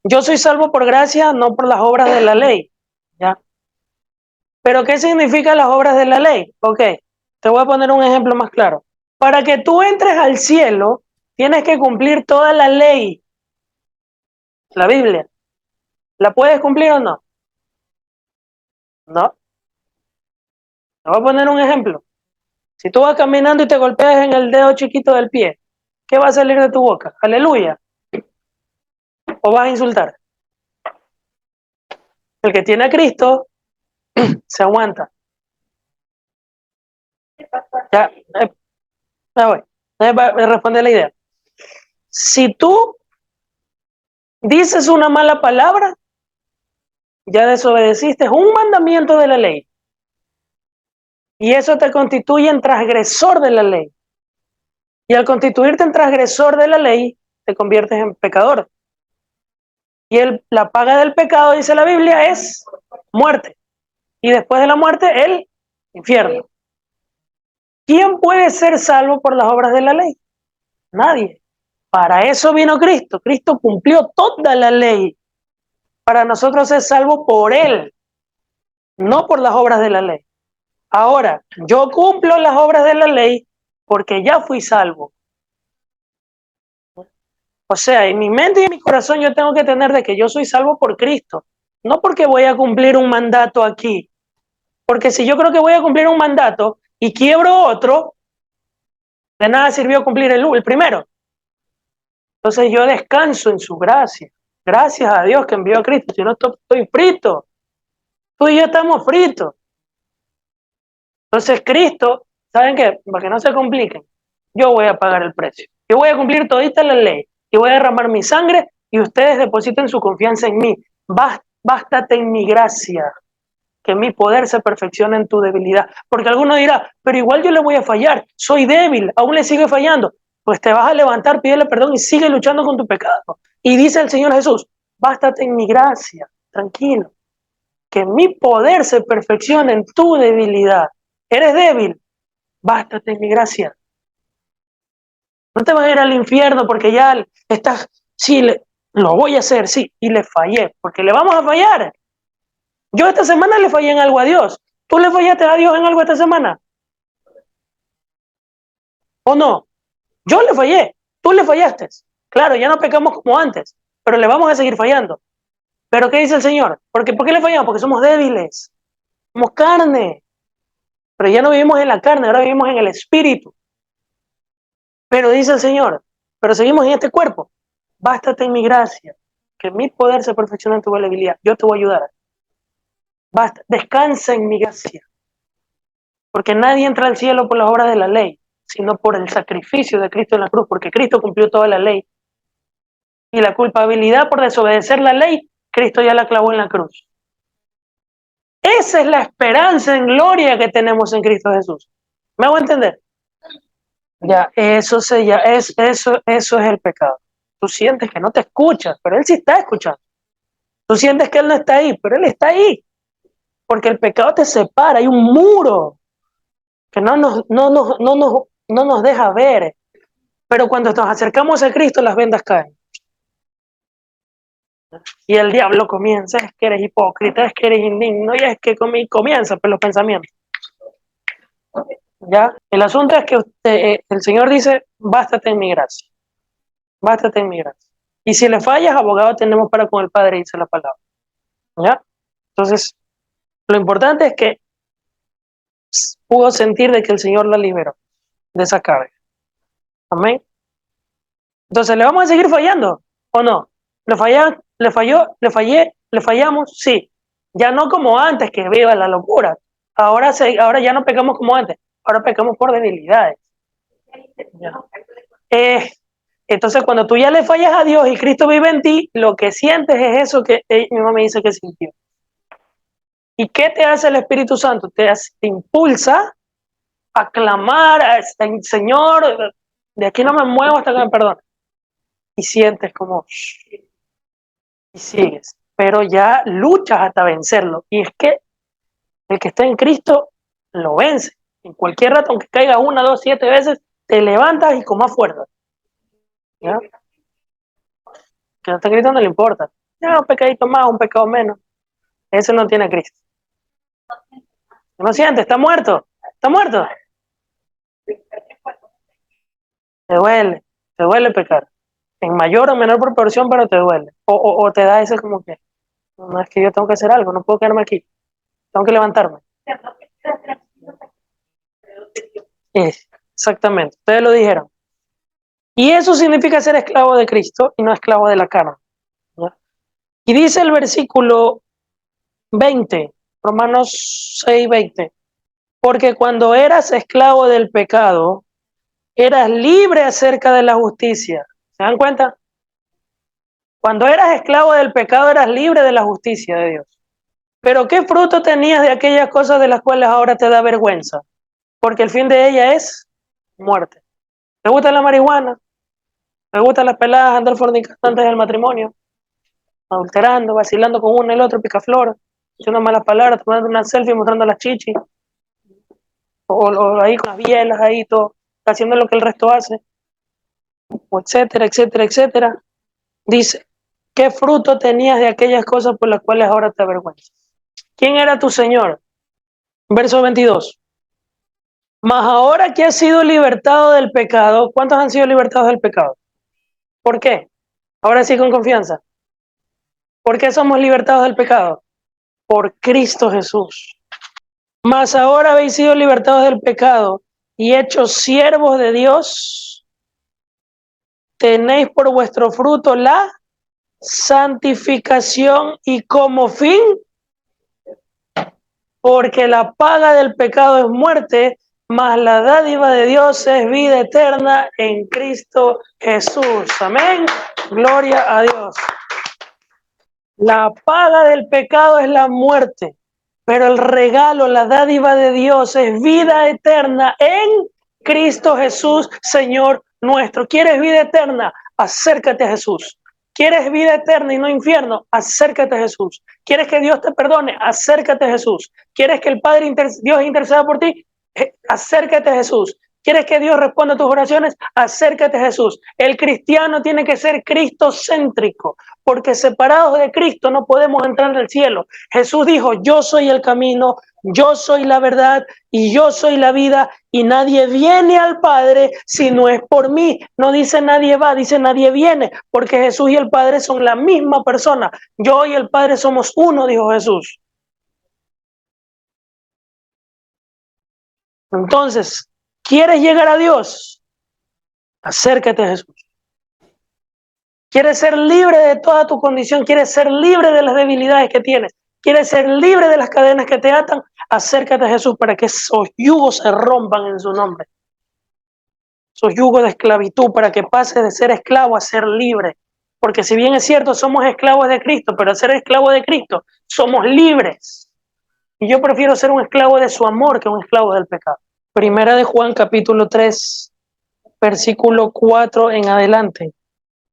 Yo soy salvo por gracia, no por las obras de la ley. ¿Ya? ¿Pero qué significan las obras de la ley? Ok, te voy a poner un ejemplo más claro. Para que tú entres al cielo, tienes que cumplir toda la ley, la Biblia. ¿La puedes cumplir o no? No. Te voy a poner un ejemplo. Si tú vas caminando y te golpeas en el dedo chiquito del pie, ¿qué va a salir de tu boca? Aleluya. ¿O vas a insultar? El que tiene a Cristo se aguanta. Ya, ya voy. Déjame responder la idea. Si tú dices una mala palabra, ya desobedeciste un mandamiento de la ley. Y eso te constituye en transgresor de la ley. Y al constituirte en transgresor de la ley, te conviertes en pecador. Y la paga del pecado, dice la Biblia, es muerte. Y después de la muerte, el infierno. ¿Quién puede ser salvo por las obras de la ley? Nadie. Para eso vino Cristo. Cristo cumplió toda la ley. Para nosotros es salvo por Él, no por las obras de la ley. Ahora, yo cumplo las obras de la ley porque ya fui salvo. O sea, en mi mente y en mi corazón yo tengo que tener de que yo soy salvo por Cristo, no porque voy a cumplir un mandato aquí. Porque si yo creo que voy a cumplir un mandato y quiebro otro, de nada sirvió cumplir el primero. Entonces yo descanso en su gracia. Gracias a Dios que envió a Cristo, si no estoy frito. Tú y yo estamos fritos. Entonces Cristo, ¿saben qué? Para que no se compliquen, yo voy a pagar el precio. Yo voy a cumplir todita la ley. Y voy a derramar mi sangre y ustedes depositen su confianza en mí. Bástate en mi gracia, que mi poder se perfeccione en tu debilidad. Porque alguno dirá, pero igual yo le voy a fallar, soy débil, aún le sigue fallando. Pues te vas a levantar, pídele perdón y sigue luchando con tu pecado. Y dice el Señor Jesús, bástate en mi gracia, tranquilo, que mi poder se perfeccione en tu debilidad. ¿Eres débil? Bástate en mi gracia. No te vas a ir al infierno porque ya estás, sí, lo voy a hacer, sí, y le fallé, porque le vamos a fallar. Yo esta semana le fallé en algo a Dios. ¿Tú le fallaste a Dios en algo esta semana? ¿O no? Yo le fallé, tú le fallaste. Claro, ya no pecamos como antes, pero le vamos a seguir fallando. ¿Pero qué dice el Señor? ¿Por qué le fallamos? Porque somos débiles, somos carne. Pero ya no vivimos en la carne, ahora vivimos en el espíritu. Pero dice el Señor, pero seguimos en este cuerpo. Bástate en mi gracia, que mi poder se perfecciona en tu debilidad. Yo te voy a ayudar. Basta, descansa en mi gracia. Porque nadie entra al cielo por las obras de la ley, sino por el sacrificio de Cristo en la cruz, porque Cristo cumplió toda la ley. Y la culpabilidad por desobedecer la ley, Cristo ya la clavó en la cruz. Esa es la esperanza en gloria que tenemos en Cristo Jesús. ¿Me hago entender? Ya, eso es el pecado. Tú sientes que no te escuchas, pero Él sí está escuchando. Tú sientes que Él no está ahí, pero Él está ahí. Porque el pecado te separa, hay un muro que no nos deja ver. Pero cuando nos acercamos a Cristo, las vendas caen. Y el diablo comienza, es que eres hipócrita, es que eres indigno, y es que comienza por los pensamientos. ¿Ya? El asunto es que el Señor dice, bástate en mi gracia. Bástate en mi gracia. Y si le fallas, abogado tenemos para con el Padre, dice la palabra. ¿Ya? Entonces, lo importante es que pudo sentir de que el Señor la liberó de esa carga. Amén. Entonces, ¿le vamos a seguir fallando o no? Le ¿Le falló? ¿Le fallé? ¿Le fallamos? Sí. Ya no como antes, que viva la locura. Ahora ya no pecamos como antes. Ahora pecamos por debilidades. Ya. Entonces, cuando tú ya le fallas a Dios y Cristo vive en ti, lo que sientes es eso que mi mamá me dice que sintió. ¿Y qué te hace el Espíritu Santo? Te impulsa a clamar al Señor, de aquí no me muevo hasta que me perdone. Y sientes como, y sigues, pero ya luchas hasta vencerlo. Y es que el que está en Cristo lo vence. En cualquier rato, aunque caiga 1, 2, 7 veces, te levantas y con más fuerza. ¿Ya? Que no está en Cristo no le importa. Ya, un pecadito más, un pecado menos. Ese no tiene a Cristo. No siente, está muerto. Está muerto. Te duele pecar. En mayor o menor proporción, pero te duele. O te da ese como que, no, es que yo tengo que hacer algo, no puedo quedarme aquí. Tengo que levantarme. Exactamente, ustedes lo dijeron. Y eso significa ser esclavo de Cristo y no esclavo de la carne. ¿Ya? Y dice el versículo 20, Romanos 6:20, porque cuando eras esclavo del pecado, eras libre acerca de la justicia. ¿Se dan cuenta? Cuando eras esclavo del pecado, eras libre de la justicia de Dios. Pero ¿qué fruto tenías de aquellas cosas de las cuales ahora te da vergüenza? Porque el fin de ella es muerte. ¿Te gusta la marihuana? ¿Te gustan las peladas, andar fornicando antes del matrimonio? Adulterando, vacilando con uno y el otro, picaflor, diciendo malas palabras, tomando una selfie mostrando las chichis, o ahí con las bielas, ahí todo, haciendo lo que el resto hace, o etcétera, etcétera, etcétera. Dice, ¿qué fruto tenías de aquellas cosas por las cuales ahora te avergüenzas? ¿Quién era tu Señor? Verso 22. Mas ahora que has sido libertado del pecado, ¿cuántos han sido libertados del pecado? ¿Por qué? Ahora sí con confianza. ¿Por qué somos libertados del pecado? Por Cristo Jesús. Mas ahora habéis sido libertados del pecado y hechos siervos de Dios, tenéis por vuestro fruto la santificación y como fin, porque la paga del pecado es muerte, mas la dádiva de Dios es vida eterna en Cristo Jesús. Amén. Gloria a Dios. La paga del pecado es la muerte, pero el regalo, la dádiva de Dios es vida eterna en Cristo Jesús, Señor nuestro. ¿Quieres vida eterna? Acércate a Jesús. ¿Quieres vida eterna y no infierno? Acércate a Jesús. ¿Quieres que Dios te perdone? Acércate a Jesús. ¿Quieres que el Padre Dios interceda por ti? Acércate a Jesús. ¿Quieres que Dios responda a tus oraciones? Acércate a Jesús. El cristiano tiene que ser cristocéntrico, porque separados de Cristo no podemos entrar al cielo. Jesús dijo, yo soy el camino, yo soy la verdad y yo soy la vida, y nadie viene al Padre si no es por mí. No dice nadie va, dice nadie viene, porque Jesús y el Padre son la misma persona. Yo y el Padre somos uno, dijo Jesús. Entonces, ¿quieres llegar a Dios? Acércate a Jesús. ¿Quieres ser libre de toda tu condición? ¿Quieres ser libre de las debilidades que tienes? ¿Quieres ser libre de las cadenas que te atan? Acércate a Jesús para que esos yugos se rompan en su nombre. Esos yugos de esclavitud, para que pases de ser esclavo a ser libre. Porque si bien es cierto, somos esclavos de Cristo, pero al ser esclavo de Cristo, somos libres. Y yo prefiero ser un esclavo de su amor que un esclavo del pecado. Primera de Juan, capítulo 3, versículo 4 en adelante.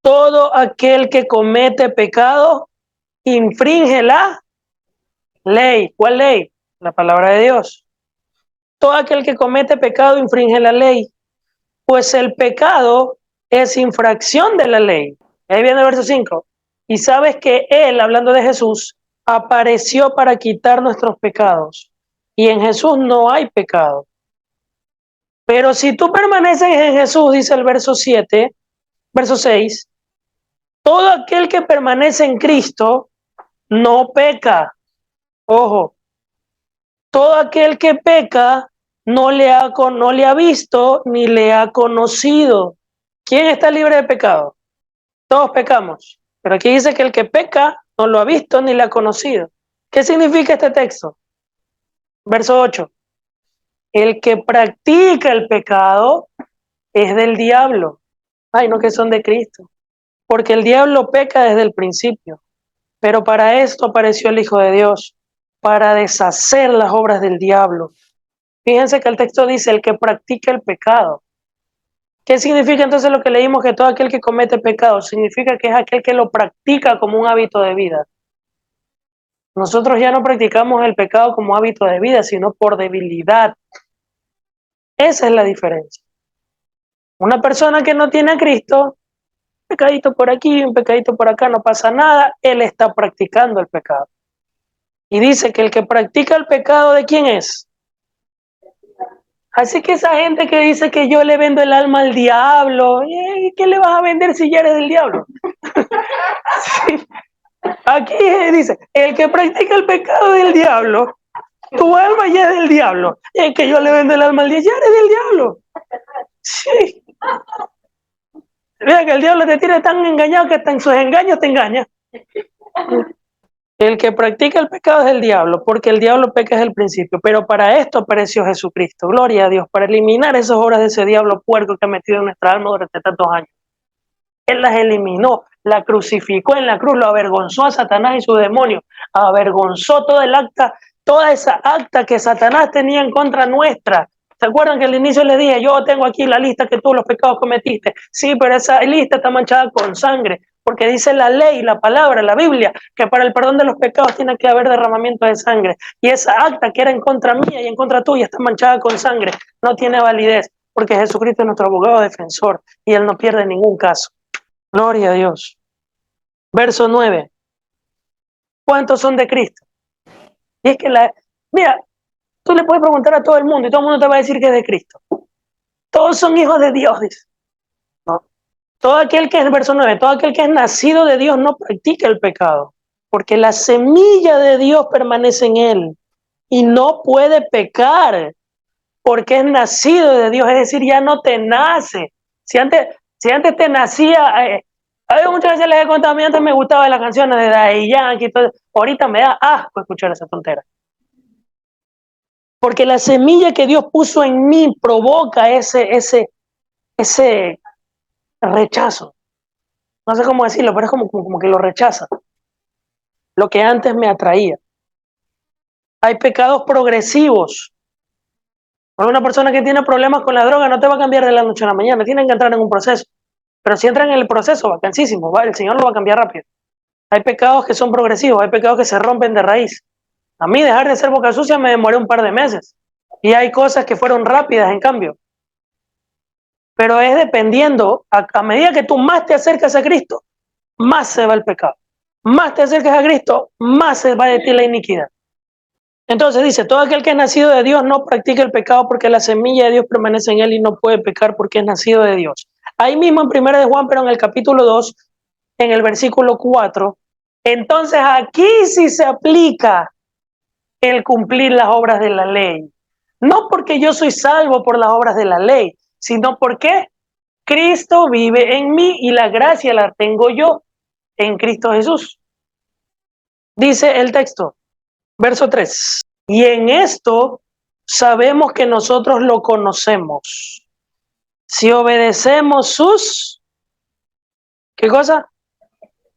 Todo aquel que comete pecado infringe la ley. ¿Cuál ley? La palabra de Dios. Todo aquel que comete pecado infringe la ley, pues el pecado es infracción de la ley. Ahí viene el verso 5. Y sabes que Él, hablando de Jesús, apareció para quitar nuestros pecados. Y en Jesús no hay pecado. Pero si tú permaneces en Jesús, dice el verso 7, verso 6, todo aquel que permanece en Cristo no peca. Ojo, todo aquel que peca no le ha visto ni le ha conocido. ¿Quién está libre de pecado? Todos pecamos. Pero aquí dice que el que peca no lo ha visto ni lo ha conocido. ¿Qué significa este texto? Verso 8. El que practica el pecado es del diablo. Ay, no que son de Cristo. Porque el diablo peca desde el principio. Pero para esto apareció el Hijo de Dios, para deshacer las obras del diablo. Fíjense que el texto dice el que practica el pecado. ¿Qué significa entonces lo que leímos? Que todo aquel que comete pecado significa que es aquel que lo practica como un hábito de vida. Nosotros ya no practicamos el pecado como hábito de vida, sino por debilidad. Esa es la diferencia. Una persona que no tiene a Cristo, un pecadito por aquí, un pecadito por acá, no pasa nada, él está practicando el pecado. Y dice que el que practica el pecado, ¿de quién es? Así que esa gente que dice que yo le vendo el alma al diablo, ¿qué le vas a vender si ya eres del diablo? Sí. Aquí dice, el que practica el pecado del diablo, tu alma ya es del diablo. Es que yo le vendo el alma al diablo, ya eres del diablo. Sí. Mira que el diablo te tiene tan engañado que hasta en sus engaños te engaña. El que practica el pecado es el diablo, porque el diablo peca desde el principio. Pero para esto apareció Jesucristo. Gloria a Dios, para eliminar esas obras de ese diablo puerco que ha metido en nuestra alma durante tantos años. Él las eliminó, la crucificó en la cruz, lo avergonzó a Satanás y su demonio, avergonzó toda esa acta que Satanás tenía en contra nuestra. ¿Se acuerdan que al inicio les dije, yo tengo aquí la lista que tú los pecados cometiste? Sí, pero esa lista está manchada con sangre, porque dice la ley, la palabra, la Biblia, que para el perdón de los pecados tiene que haber derramamiento de sangre. Y esa acta que era en contra mía y en contra tuya está manchada con sangre, no tiene validez, porque Jesucristo es nuestro abogado defensor y Él no pierde ningún caso. Gloria a Dios. Verso 9. ¿Cuántos son de Cristo? Y es que mira, tú le puedes preguntar a todo el mundo y todo el mundo te va a decir que es de Cristo. Todos son hijos de Dios, dice. No. Todo aquel que es, verso 9, todo aquel que es nacido de Dios no practica el pecado, porque la semilla de Dios permanece en él y no puede pecar porque es nacido de Dios, es decir, ya no te nace. Si antes te nacía, a muchas veces les he contado, a mí antes me gustaba las canciones de Daddy Yankee y todo, ahorita me da asco escuchar esa tontera. Porque la semilla que Dios puso en mí provoca ese rechazo. No sé cómo decirlo, pero es como que lo rechaza. Lo que antes me atraía. Hay pecados progresivos. Una persona que tiene problemas con la droga no te va a cambiar de la noche a la mañana, tienen que entrar en un proceso. Pero si entran en el proceso, vacancísimo, el Señor lo va a cambiar rápido. Hay pecados que son progresivos, hay pecados que se rompen de raíz. A mí dejar de ser boca sucia me demoré un par de meses. Y hay cosas que fueron rápidas en cambio. Pero es dependiendo, a medida que tú más te acercas a Cristo, más se va el pecado. Más te acercas a Cristo, más se va de ti la iniquidad. Entonces dice, todo aquel que es nacido de Dios no practica el pecado porque la semilla de Dios permanece en él y no puede pecar porque es nacido de Dios. Ahí mismo en 1 de Juan, pero en el capítulo 2, en el versículo 4, entonces aquí sí se aplica el cumplir las obras de la ley. No porque yo soy salvo por las obras de la ley, sino porque Cristo vive en mí y la gracia la tengo yo en Cristo Jesús. Dice el texto, verso 3. Y en esto sabemos que nosotros lo conocemos. Si obedecemos sus... ¿Qué cosa?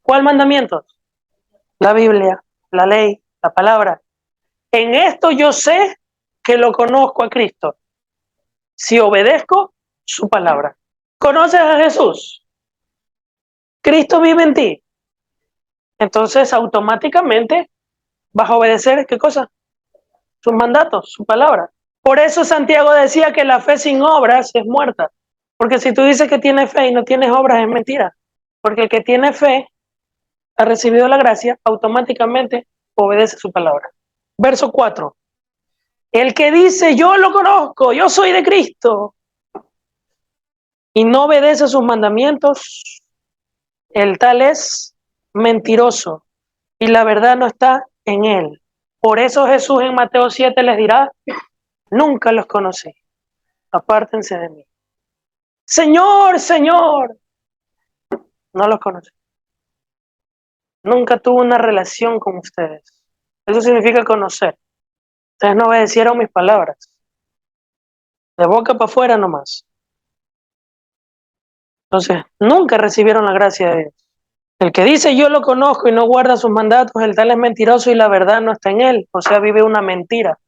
¿Cuál mandamiento? La Biblia, la ley, la palabra. En esto yo sé que lo conozco a Cristo. Si obedezco su palabra. ¿Conoces a Jesús? Cristo vive en ti. Entonces automáticamente vas a obedecer, ¿qué cosa? Sus mandatos, su palabra. Por eso Santiago decía que la fe sin obras es muerta. Porque si tú dices que tienes fe y no tienes obras, es mentira. Porque el que tiene fe ha recibido la gracia, automáticamente obedece su palabra. Verso 4. El que dice, yo lo conozco, yo soy de Cristo, y no obedece sus mandamientos, el tal es mentiroso, y la verdad no está en él. Por eso Jesús en Mateo 7 les dirá, nunca los conocí, apártense de mí. Señor, Señor, no los conocí. Nunca tuvo una relación con ustedes. Eso significa conocer. Ustedes no obedecieron mis palabras. De boca para afuera nomás. Entonces, nunca recibieron la gracia de Dios. El que dice yo lo conozco y no guarda sus mandatos, el tal es mentiroso y la verdad no está en él. O sea, vive una mentira.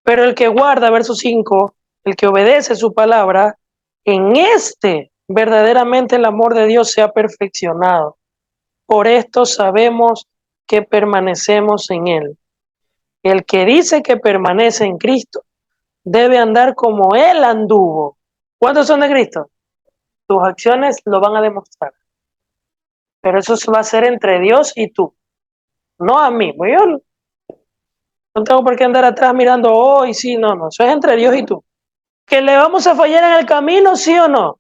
Pero el que guarda, verso 5, el que obedece su palabra, en este verdaderamente el amor de Dios se ha perfeccionado. Por esto sabemos que permanecemos en él. El que dice que permanece en Cristo debe andar como él anduvo. ¿Cuántos son de Cristo? Tus acciones lo van a demostrar. Pero eso va a ser entre Dios y tú, no a mí. Pues yo no tengo por qué andar atrás mirando, oh, y sí, no, eso es entre Dios y tú. ¿Que le vamos a fallar en el camino, sí o no?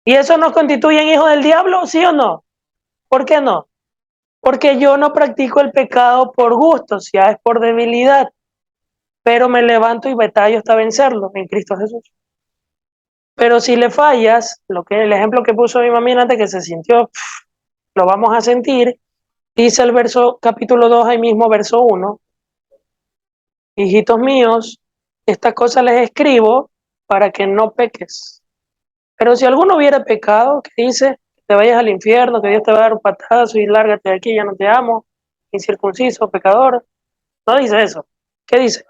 ¿Y eso nos constituye en hijos del diablo, sí o no? ¿Por qué no? Porque yo no practico el pecado por gusto, ya es por debilidad, pero me levanto y batallo hasta vencerlo en Cristo Jesús. Pero si le fallas, el ejemplo que puso mi mamá antes que se sintió, lo vamos a sentir, dice el verso capítulo 2, ahí mismo verso 1, hijitos míos, estas cosas les escribo para que no peques. Pero si alguno hubiera pecado, que dice, que te vayas al infierno, que Dios te va a dar un patazo y lárgate de aquí, ya no te amo, incircunciso, pecador. No dice eso. ¿Qué dice?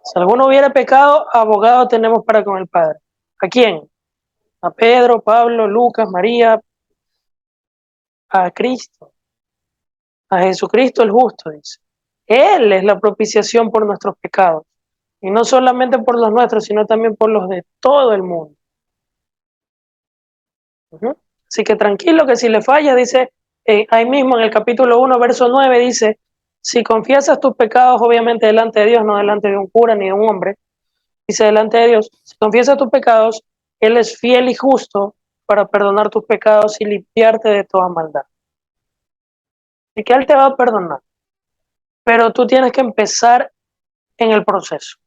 Si alguno hubiera pecado, abogado tenemos para con el Padre. ¿A quién? A Pedro, Pablo, Lucas, María, a Cristo, a Jesucristo el justo, dice. Él es la propiciación por nuestros pecados. Y no solamente por los nuestros, sino también por los de todo el mundo. Así que tranquilo que si le falla, dice, ahí mismo en el capítulo 1, verso 9, dice, si confiesas tus pecados, obviamente delante de Dios, no delante de un cura ni de un hombre, dice delante de Dios, si confiesas tus pecados, Él es fiel y justo para perdonar tus pecados y limpiarte de toda maldad. Y que Él te va a perdonar. Pero tú tienes que empezar en el proceso.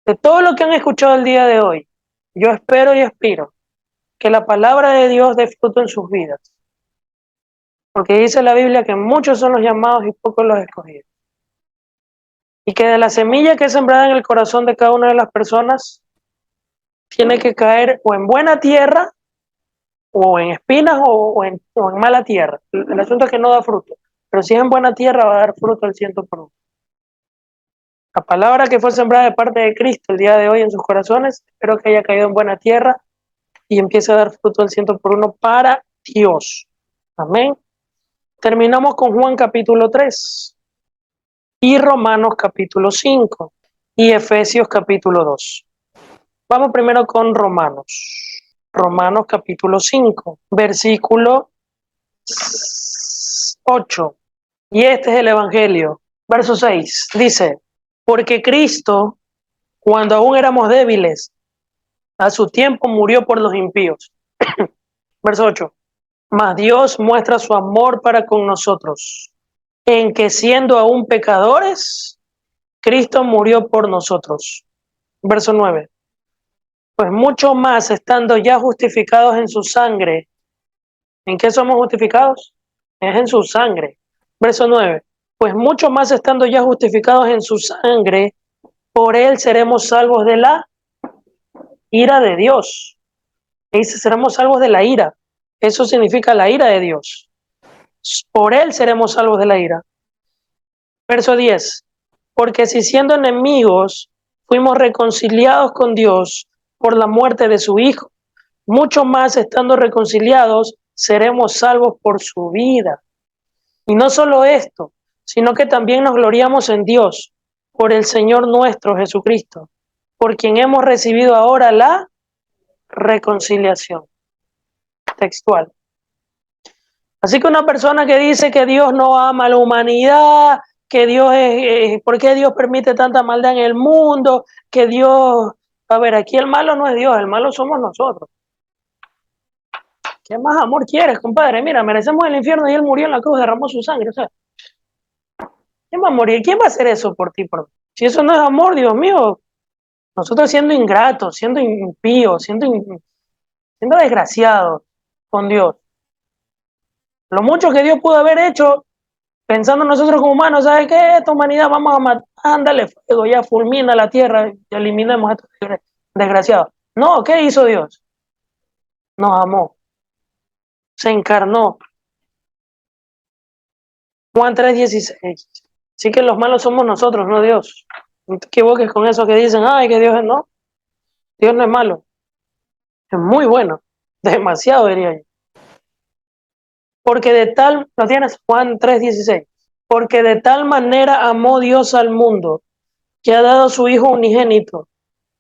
De todo lo que han escuchado el día de hoy, yo espero y aspiro que la palabra de Dios dé fruto en sus vidas. Porque dice la Biblia que muchos son los llamados y pocos los escogidos. Y que de la semilla que es sembrada en el corazón de cada una de las personas, tiene que caer o en buena tierra, o en espinas, o en mala tierra. El asunto es que no da fruto. Pero si es en buena tierra, va a dar fruto al 100%. La palabra que fue sembrada de parte de Cristo el día de hoy en sus corazones, espero que haya caído en buena tierra y empiece a dar fruto al 100% para Dios. Amén. Terminamos con Juan capítulo 3 y Romanos capítulo 5 y Efesios capítulo 2. Vamos primero con Romanos. Romanos capítulo 5, versículo 8. Y este es el Evangelio. Verso 6 dice, porque Cristo, cuando aún éramos débiles, a su tiempo murió por los impíos. Verso 8. Mas Dios muestra su amor para con nosotros, en que siendo aún pecadores, Cristo murió por nosotros. Verso 9. Pues mucho más estando ya justificados en su sangre. ¿En qué somos justificados? Es en su sangre. Verso 9. Pues mucho más estando ya justificados en su sangre, por él seremos salvos de la ira de Dios. Y dice, seremos salvos de la ira. Eso significa la ira de Dios. Por él seremos salvos de la ira. Verso 10. Porque si siendo enemigos fuimos reconciliados con Dios por la muerte de su Hijo, mucho más estando reconciliados seremos salvos por su vida. Y no solo esto, sino que también nos gloriamos en Dios por el Señor nuestro Jesucristo, por quien hemos recibido ahora la reconciliación. Textual. Así que una persona que dice que Dios no ama a la humanidad, que Dios ¿por qué Dios permite tanta maldad en el mundo? Que Dios, a ver, aquí el malo no es Dios, el malo somos nosotros. ¿Qué más amor quieres, compadre? Mira, merecemos el infierno y Él murió en la cruz, derramó su sangre. O sea, ¿quién va a morir? ¿Quién va a hacer eso por ti? Si eso no es amor, Dios mío, nosotros siendo ingratos, siendo impíos, siendo desgraciados con Dios. Lo mucho que Dios pudo haber hecho, pensando nosotros como humanos, ¿sabes qué? Esta humanidad vamos a matar, ándale fuego, ya fulmina la tierra y eliminemos a estos desgraciados. No, ¿qué hizo Dios? Nos amó, se encarnó. Juan 3:16. Así que los malos somos nosotros, no Dios. No te equivoques con eso que dicen, ay, que Dios es no. Dios no es malo, es muy bueno, demasiado diría yo. Porque de tal, ¿lo tienes? Juan 3:16. Porque de tal manera amó Dios al mundo, que ha dado a su Hijo unigénito,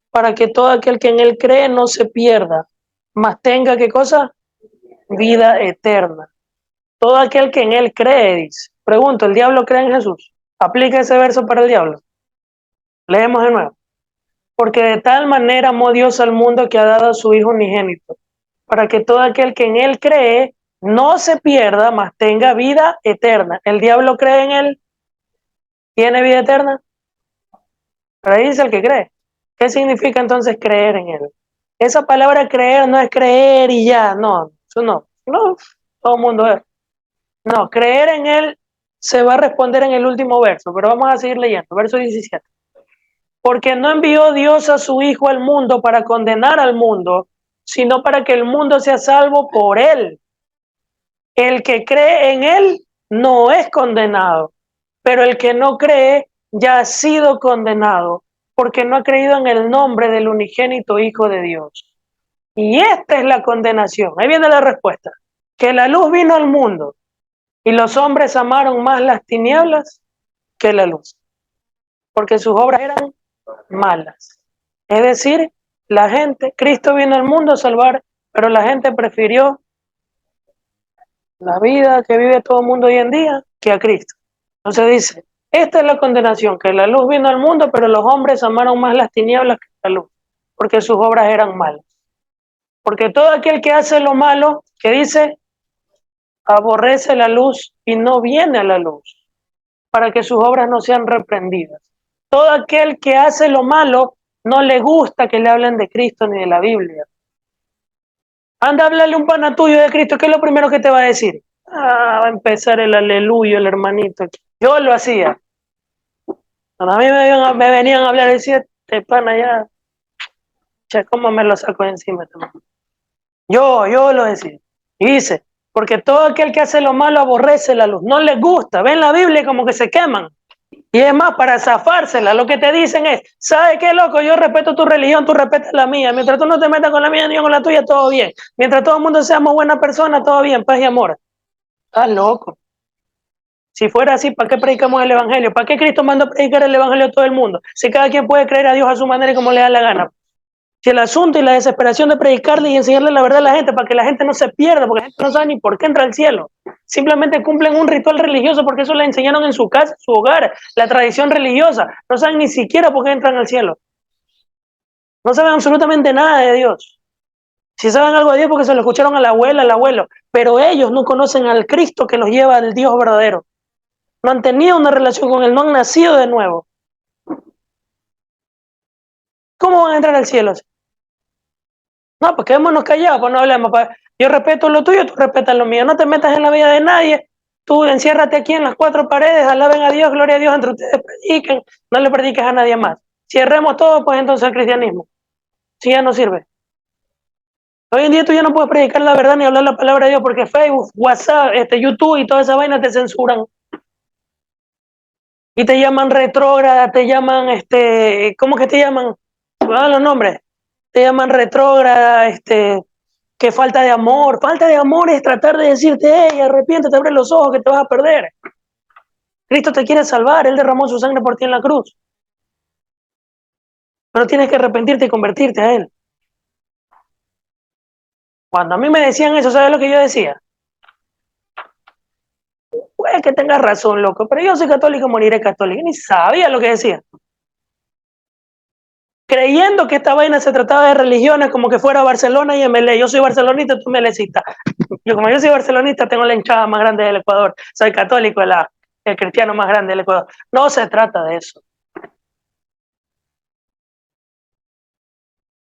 para que todo aquel que en él cree no se pierda, mas tenga, ¿qué cosa? Vida eterna. Todo aquel que en él cree, dice. Pregunto, ¿el diablo cree en Jesús? Aplica ese verso para el diablo. Leemos de nuevo. Porque de tal manera amó Dios al mundo que ha dado a su Hijo unigénito, para que todo aquel que en él cree no se pierda, mas tenga vida eterna. ¿El diablo cree en él? ¿Tiene vida eterna? Pero ahí dice el que cree. ¿Qué significa entonces creer en él? Esa palabra creer no es creer y ya, no, eso no. No, todo el mundo es. No, creer en él se va a responder en el último verso, pero vamos a seguir leyendo, verso 17. Porque no envió Dios a su Hijo al mundo para condenar al mundo, sino para que el mundo sea salvo por él. El que cree en él no es condenado, pero el que no cree ya ha sido condenado, porque no ha creído en el nombre del unigénito Hijo de Dios. Y esta es la condenación. Ahí viene la respuesta. Que la luz vino al mundo y los hombres amaron más las tinieblas que la luz, porque sus obras eran malas. Es decir, la gente, Cristo vino al mundo a salvar, pero la gente prefirió la vida que vive todo el mundo hoy en día que a Cristo. Entonces dice, esta es la condenación, que la luz vino al mundo, pero los hombres amaron más las tinieblas que la luz, porque sus obras eran malas. Porque todo aquel que hace lo malo, que dice, aborrece la luz y no viene a la luz, para que sus obras no sean reprendidas. Todo aquel que hace lo malo no le gusta que le hablen de Cristo ni de la Biblia. Anda a hablarle un pana tuyo de Cristo, ¿qué es lo primero que te va a decir? Va a empezar el aleluya, el hermanito. Yo lo hacía. Cuando a mí me venían a hablar, decía, este pana ya, che, ¿cómo me lo saco de encima? Yo lo decía. Y dice, porque todo aquel que hace lo malo aborrece la luz, no les gusta, ven la Biblia como que se queman. Y es más, para zafársela, lo que te dicen es, ¿sabes qué, loco? Yo respeto tu religión, tú respetas la mía. Mientras tú no te metas con la mía ni yo con la tuya, todo bien. Mientras todo el mundo seamos buenas personas, todo bien, paz y amor. Estás loco. Si fuera así, ¿para qué predicamos el evangelio? ¿Para qué Cristo mandó a predicar el evangelio a todo el mundo? Si cada quien puede creer a Dios a su manera y como le da la gana. Si el asunto y la desesperación de predicarle y enseñarle la verdad a la gente para que la gente no se pierda, porque la gente no sabe ni por qué entra al cielo. Simplemente cumplen un ritual religioso porque eso le enseñaron en su casa, su hogar, la tradición religiosa. No saben ni siquiera por qué entran al cielo. No saben absolutamente nada de Dios. Si saben algo de Dios porque se lo escucharon a la abuela, al abuelo, pero ellos no conocen al Cristo que los lleva al Dios verdadero. No han tenido una relación con Él, no han nacido de nuevo. ¿Cómo van a entrar al cielo? No, pues quedémonos callados, pues no hablemos. Yo respeto lo tuyo, tú respetas lo mío. No te metas en la vida de nadie. Tú enciérrate aquí en las cuatro paredes, alaben a Dios, gloria a Dios, entre ustedes prediquen, no le prediques a nadie más. Cierremos todo, pues entonces el cristianismo. Si ya no sirve. Hoy en día tú ya no puedes predicar la verdad ni hablar la palabra de Dios porque Facebook, WhatsApp, YouTube y toda esa vaina te censuran. Y te llaman retrógrada, te llaman, ¿cómo que te llaman? Los nombres. Te llaman retrógrada, que falta de amor. Falta de amor es tratar de decirte, hey, arrepiéntete, abre los ojos que te vas a perder. Cristo te quiere salvar, Él derramó su sangre por ti en la cruz. Pero tienes que arrepentirte y convertirte a Él. Cuando a mí me decían eso, ¿sabes lo que yo decía? Puede que tengas razón, loco, pero yo soy católico, moriré católico. Ni sabía lo que decía. Creyendo que esta vaina se trataba de religiones como que fuera Barcelona y MLE. Yo soy barcelonista, tú melecista. Como yo soy barcelonista, tengo la hinchada más grande del Ecuador. Soy católico, el cristiano más grande del Ecuador. No se trata de eso.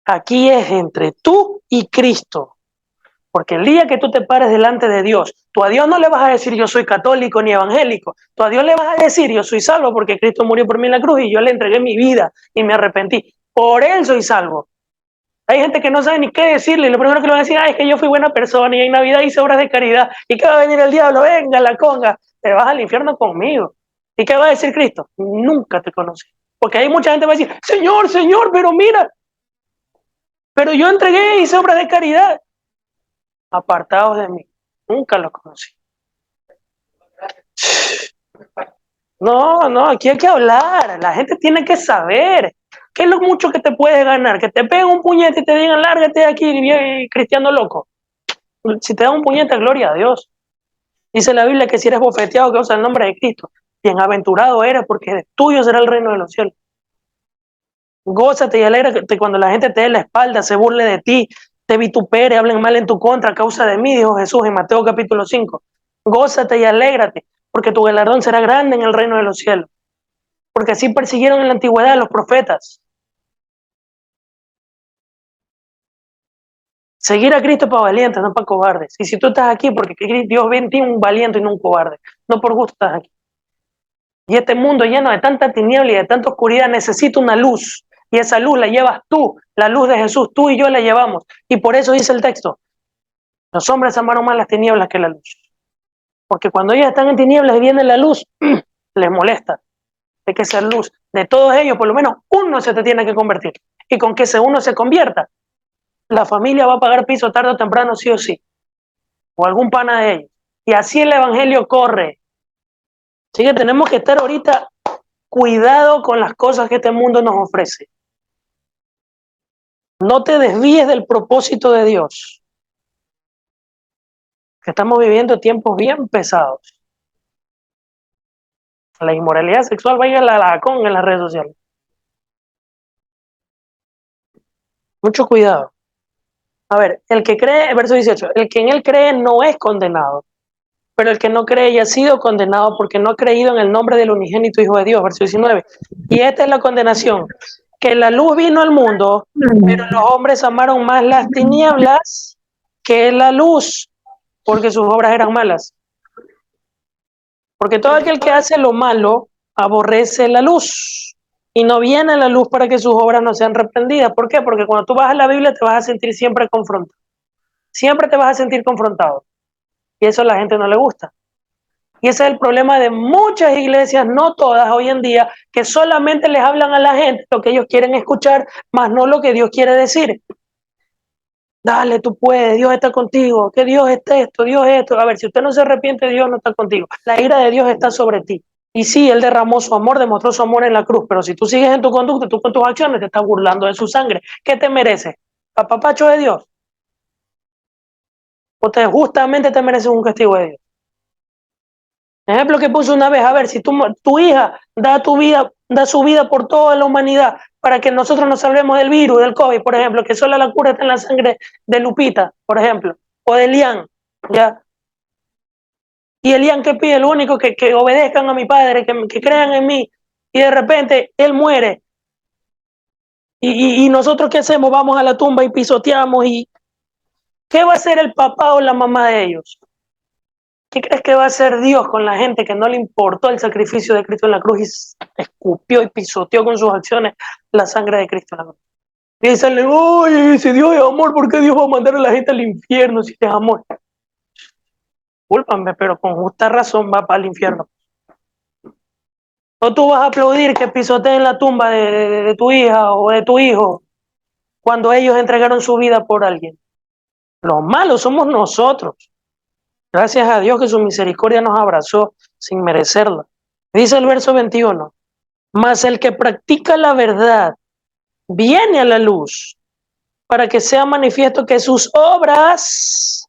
Aquí es entre tú y Cristo. Porque el día que tú te pares delante de Dios, tú a Dios no le vas a decir yo soy católico ni evangélico, tú a Dios le vas a decir yo soy salvo porque Cristo murió por mí en la cruz y yo le entregué mi vida y me arrepentí. Por Él soy salvo. Hay gente que no sabe ni qué decirle y lo primero que le van a decir es que yo fui buena persona y en Navidad hice obras de caridad y que va a venir el diablo, venga la conga, te vas al infierno conmigo. ¿Y qué va a decir Cristo? Nunca te conocí. Porque hay mucha gente que va a decir, Señor, Señor, pero mira, pero yo entregué, hice obras de caridad. Apartados de mí, nunca los conocí. No, aquí hay que hablar, la gente tiene que saber qué es lo mucho que te puedes ganar, que te peguen un puñete y te digan lárgate de aquí, cristiano loco. Si te dan un puñete, gloria a Dios. Dice la Biblia que si eres bofeteado, que usa el nombre de Cristo, bienaventurado eres porque tuyo será el reino de los cielos. Gózate y alégrate cuando la gente te dé la espalda, se burle de ti, te vitupere, hablen mal en tu contra a causa de mí, dijo Jesús en Mateo capítulo 5. Gózate y alégrate, porque tu galardón será grande en el reino de los cielos. Porque así persiguieron en la antigüedad a los profetas. Seguir a Cristo para valientes, no para cobardes. Y si tú estás aquí, porque Dios ve en ti un valiente y no un cobarde. No por gusto estás aquí. Y este mundo lleno de tanta tiniebla y de tanta oscuridad necesita una luz. Y esa luz la llevas tú, la luz de Jesús, tú y yo la llevamos. Y por eso dice el texto, los hombres amaron más las tinieblas que la luz. Porque cuando ellos están en tinieblas y viene la luz, les molesta. Hay que ser luz. De todos ellos, por lo menos uno se te tiene que convertir. Y con que ese uno se convierta, la familia va a pagar piso tarde o temprano, sí o sí. O algún pana de ellos. Y así el evangelio corre. Así que tenemos que estar ahorita cuidado con las cosas que este mundo nos ofrece. No te desvíes del propósito de Dios. Que estamos viviendo tiempos bien pesados. La inmoralidad sexual vaya a la con en las redes sociales. Mucho cuidado. A ver, el que cree, verso 18, el que en él cree no es condenado, pero el que no cree ya ha sido condenado porque no ha creído en el nombre del unigénito Hijo de Dios, verso 19. Y esta es la condenación, que la luz vino al mundo, pero los hombres amaron más las tinieblas que la luz, porque sus obras eran malas. Porque todo aquel que hace lo malo aborrece la luz y no viene a la luz para que sus obras no sean reprendidas. ¿Por qué? Porque cuando tú vas a la Biblia te vas a sentir siempre confrontado. Siempre te vas a sentir confrontado. Y eso a la gente no le gusta. Y ese es el problema de muchas iglesias, no todas hoy en día, que solamente les hablan a la gente lo que ellos quieren escuchar, más no lo que Dios quiere decir. Dale, tú puedes, Dios está contigo, que Dios es esto, Dios es esto. A ver, si usted no se arrepiente, Dios no está contigo. La ira de Dios está sobre ti. Y sí, Él derramó su amor, demostró su amor en la cruz, pero si tú sigues en tu conducta, tú con tus acciones te estás burlando de su sangre. ¿Qué te mereces? ¿Papapacho de Dios? ¿O justamente te mereces un castigo de Dios? Ejemplo que puse una vez, a ver, si tu hija da su vida por toda la humanidad para que nosotros nos salvemos del virus, del COVID, por ejemplo, que solo la cura está en la sangre de Lupita, por ejemplo, o de Elian, ¿ya? Y Elian, ¿qué pide? Lo único que obedezcan a mi padre, que crean en mí, y de repente él muere. ¿Y nosotros qué hacemos? Vamos a la tumba y pisoteamos, y ¿qué va a hacer el papá o la mamá de ellos? ¿Qué crees que va a hacer Dios con la gente que no le importó el sacrificio de Cristo en la cruz y escupió y pisoteó con sus acciones la sangre de Cristo en la cruz? Y dicen, oye, si Dios es amor, ¿por qué Dios va a mandar a la gente al infierno si es amor? Cúlpame, pero con justa razón va para el infierno. ¿O tú vas a aplaudir que pisoteen la tumba de tu hija o de tu hijo cuando ellos entregaron su vida por alguien? Los malos somos nosotros. Gracias a Dios que su misericordia nos abrazó sin merecerla. Dice el verso 21, mas el que practica la verdad viene a la luz para que sea manifiesto que sus obras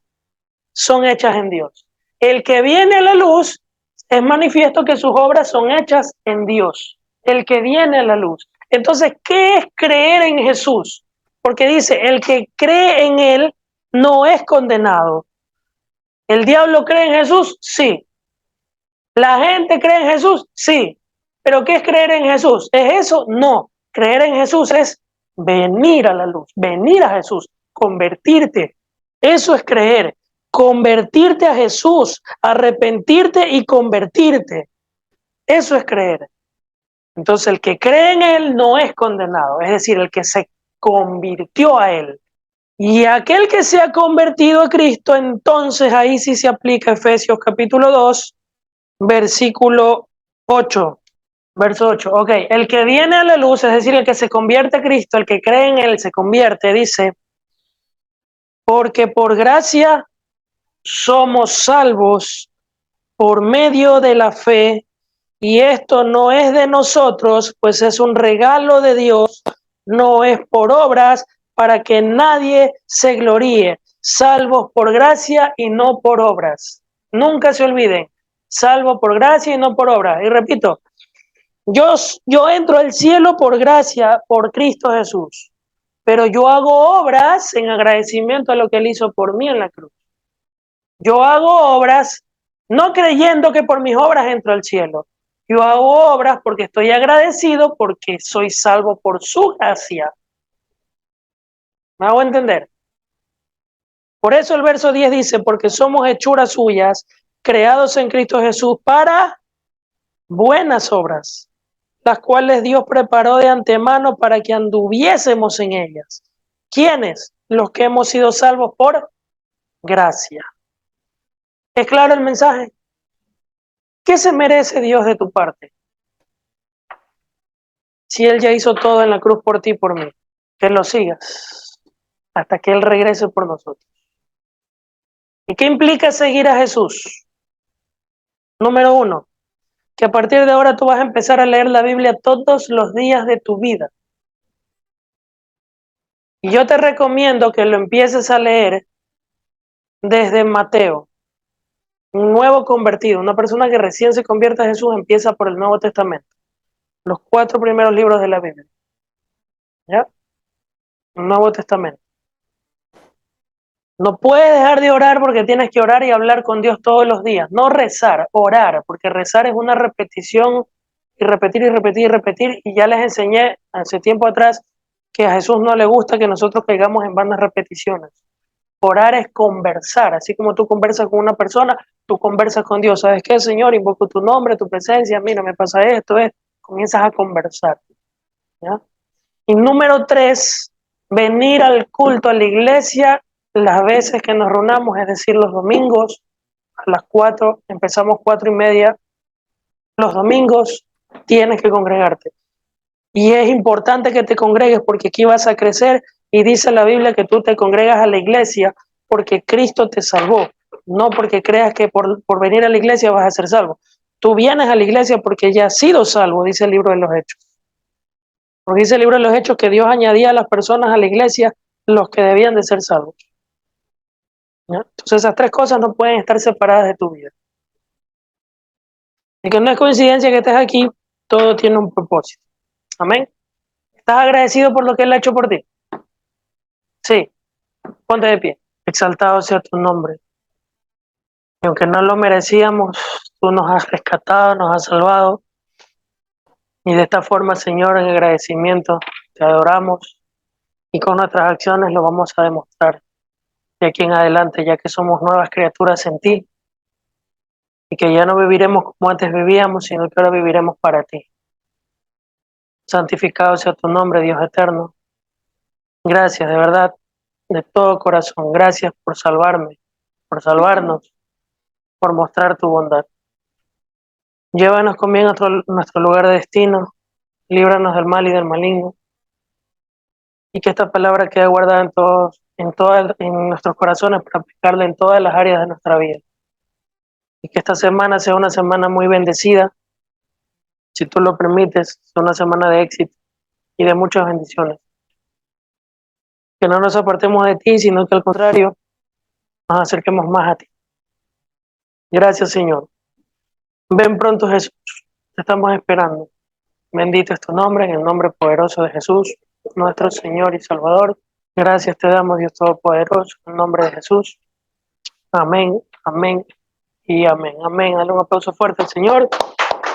son hechas en Dios. El que viene a la luz es manifiesto que sus obras son hechas en Dios. El que viene a la luz. Entonces, ¿qué es creer en Jesús? Porque dice, el que cree en Él no es condenado. ¿El diablo cree en Jesús? Sí. ¿La gente cree en Jesús? Sí. ¿Pero qué es creer en Jesús? ¿Es eso? No. Creer en Jesús es venir a la luz, venir a Jesús, convertirte. Eso es creer. Convertirte a Jesús, arrepentirte y convertirte. Eso es creer. Entonces el que cree en Él no es condenado, es decir, el que se convirtió a Él. Y aquel que se ha convertido a Cristo, entonces ahí sí se aplica Efesios capítulo 2, versículo 8. Verso 8. Ok, el que viene a la luz, es decir, el que se convierte a Cristo, el que cree en Él se convierte, dice, porque por gracia somos salvos por medio de la fe, y esto no es de nosotros, pues es un regalo de Dios, no es por obras, para que nadie se gloríe, salvos por gracia y no por obras. Nunca se olviden, salvo por gracia y no por obras. Y repito, yo entro al cielo por gracia, por Cristo Jesús, pero yo hago obras en agradecimiento a lo que Él hizo por mí en la cruz. Yo hago obras no creyendo que por mis obras entro al cielo. Yo hago obras porque estoy agradecido porque soy salvo por su gracia. ¿Me hago entender? Por eso el verso 10 dice, porque somos hechuras suyas, creados en Cristo Jesús para buenas obras, las cuales Dios preparó de antemano para que anduviésemos en ellas. ¿Quiénes? Los que hemos sido salvos por gracia. ¿Es claro el mensaje? ¿Qué se merece Dios de tu parte? Si Él ya hizo todo en la cruz por ti y por mí, que lo sigas hasta que Él regrese por nosotros. ¿Y qué implica seguir a Jesús? Número 1, que a partir de ahora tú vas a empezar a leer la Biblia todos los días de tu vida. Y yo te recomiendo que lo empieces a leer desde Mateo. Un nuevo convertido, una persona que recién se convierte a Jesús, empieza por el Nuevo Testamento. Los 4 primeros libros de la Biblia. ¿Ya? El Nuevo Testamento. No puedes dejar de orar porque tienes que orar y hablar con Dios todos los días. No rezar, orar, porque rezar es una repetición y repetir y repetir y repetir. Y ya les enseñé hace tiempo atrás que a Jesús no le gusta que nosotros caigamos en vanas repeticiones. Orar es conversar, así como tú conversas con una persona, tú conversas con Dios. ¿Sabes qué, Señor? Invoco tu nombre, tu presencia, mira, me pasa esto, comienzas a conversar. ¿Ya? Y número 3, venir al culto, a la iglesia, las veces que nos reunamos, es decir, los domingos, a las 4, empezamos 4:30, los domingos tienes que congregarte. Y es importante que te congregues porque aquí vas a crecer y dice la Biblia que tú te congregas a la iglesia porque Cristo te salvó, no porque creas que por venir a la iglesia vas a ser salvo. Tú vienes a la iglesia porque ya has sido salvo, dice el libro de los Hechos. Porque dice el libro de los Hechos que Dios añadía a las personas a la iglesia los que debían de ser salvos. ¿Ya? Entonces esas 3 cosas no pueden estar separadas de tu vida. Y que no es coincidencia que estés aquí, todo tiene un propósito. Amén. ¿Estás agradecido por lo que Él ha hecho por ti? Sí. Ponte de pie. Exaltado sea tu nombre. Y aunque no lo merecíamos, tú nos has rescatado, nos has salvado. Y de esta forma, Señor, en agradecimiento, te adoramos. Y con nuestras acciones lo vamos a demostrar de aquí en adelante, ya que somos nuevas criaturas en ti. Y que ya no viviremos como antes vivíamos, sino que ahora viviremos para ti. Santificado sea tu nombre, Dios eterno. Gracias, de verdad, de todo corazón. Gracias por salvarme, por salvarnos, por mostrar tu bondad. Llévanos con bien a nuestro lugar de destino. Líbranos del mal y del maligno. Y que esta palabra quede guardada en nuestros corazones para aplicarla en todas las áreas de nuestra vida. Y que esta semana sea una semana muy bendecida. Si tú lo permites, sea una semana de éxito y de muchas bendiciones. Que no nos apartemos de ti, sino que al contrario, nos acerquemos más a ti. Gracias, Señor. Ven pronto, Jesús. Te estamos esperando. Bendito es tu nombre, en el nombre poderoso de Jesús, nuestro Señor y Salvador. Gracias te damos, Dios Todopoderoso, en el nombre de Jesús. Amén, amén y amén. Amén. Dale un aplauso fuerte al Señor.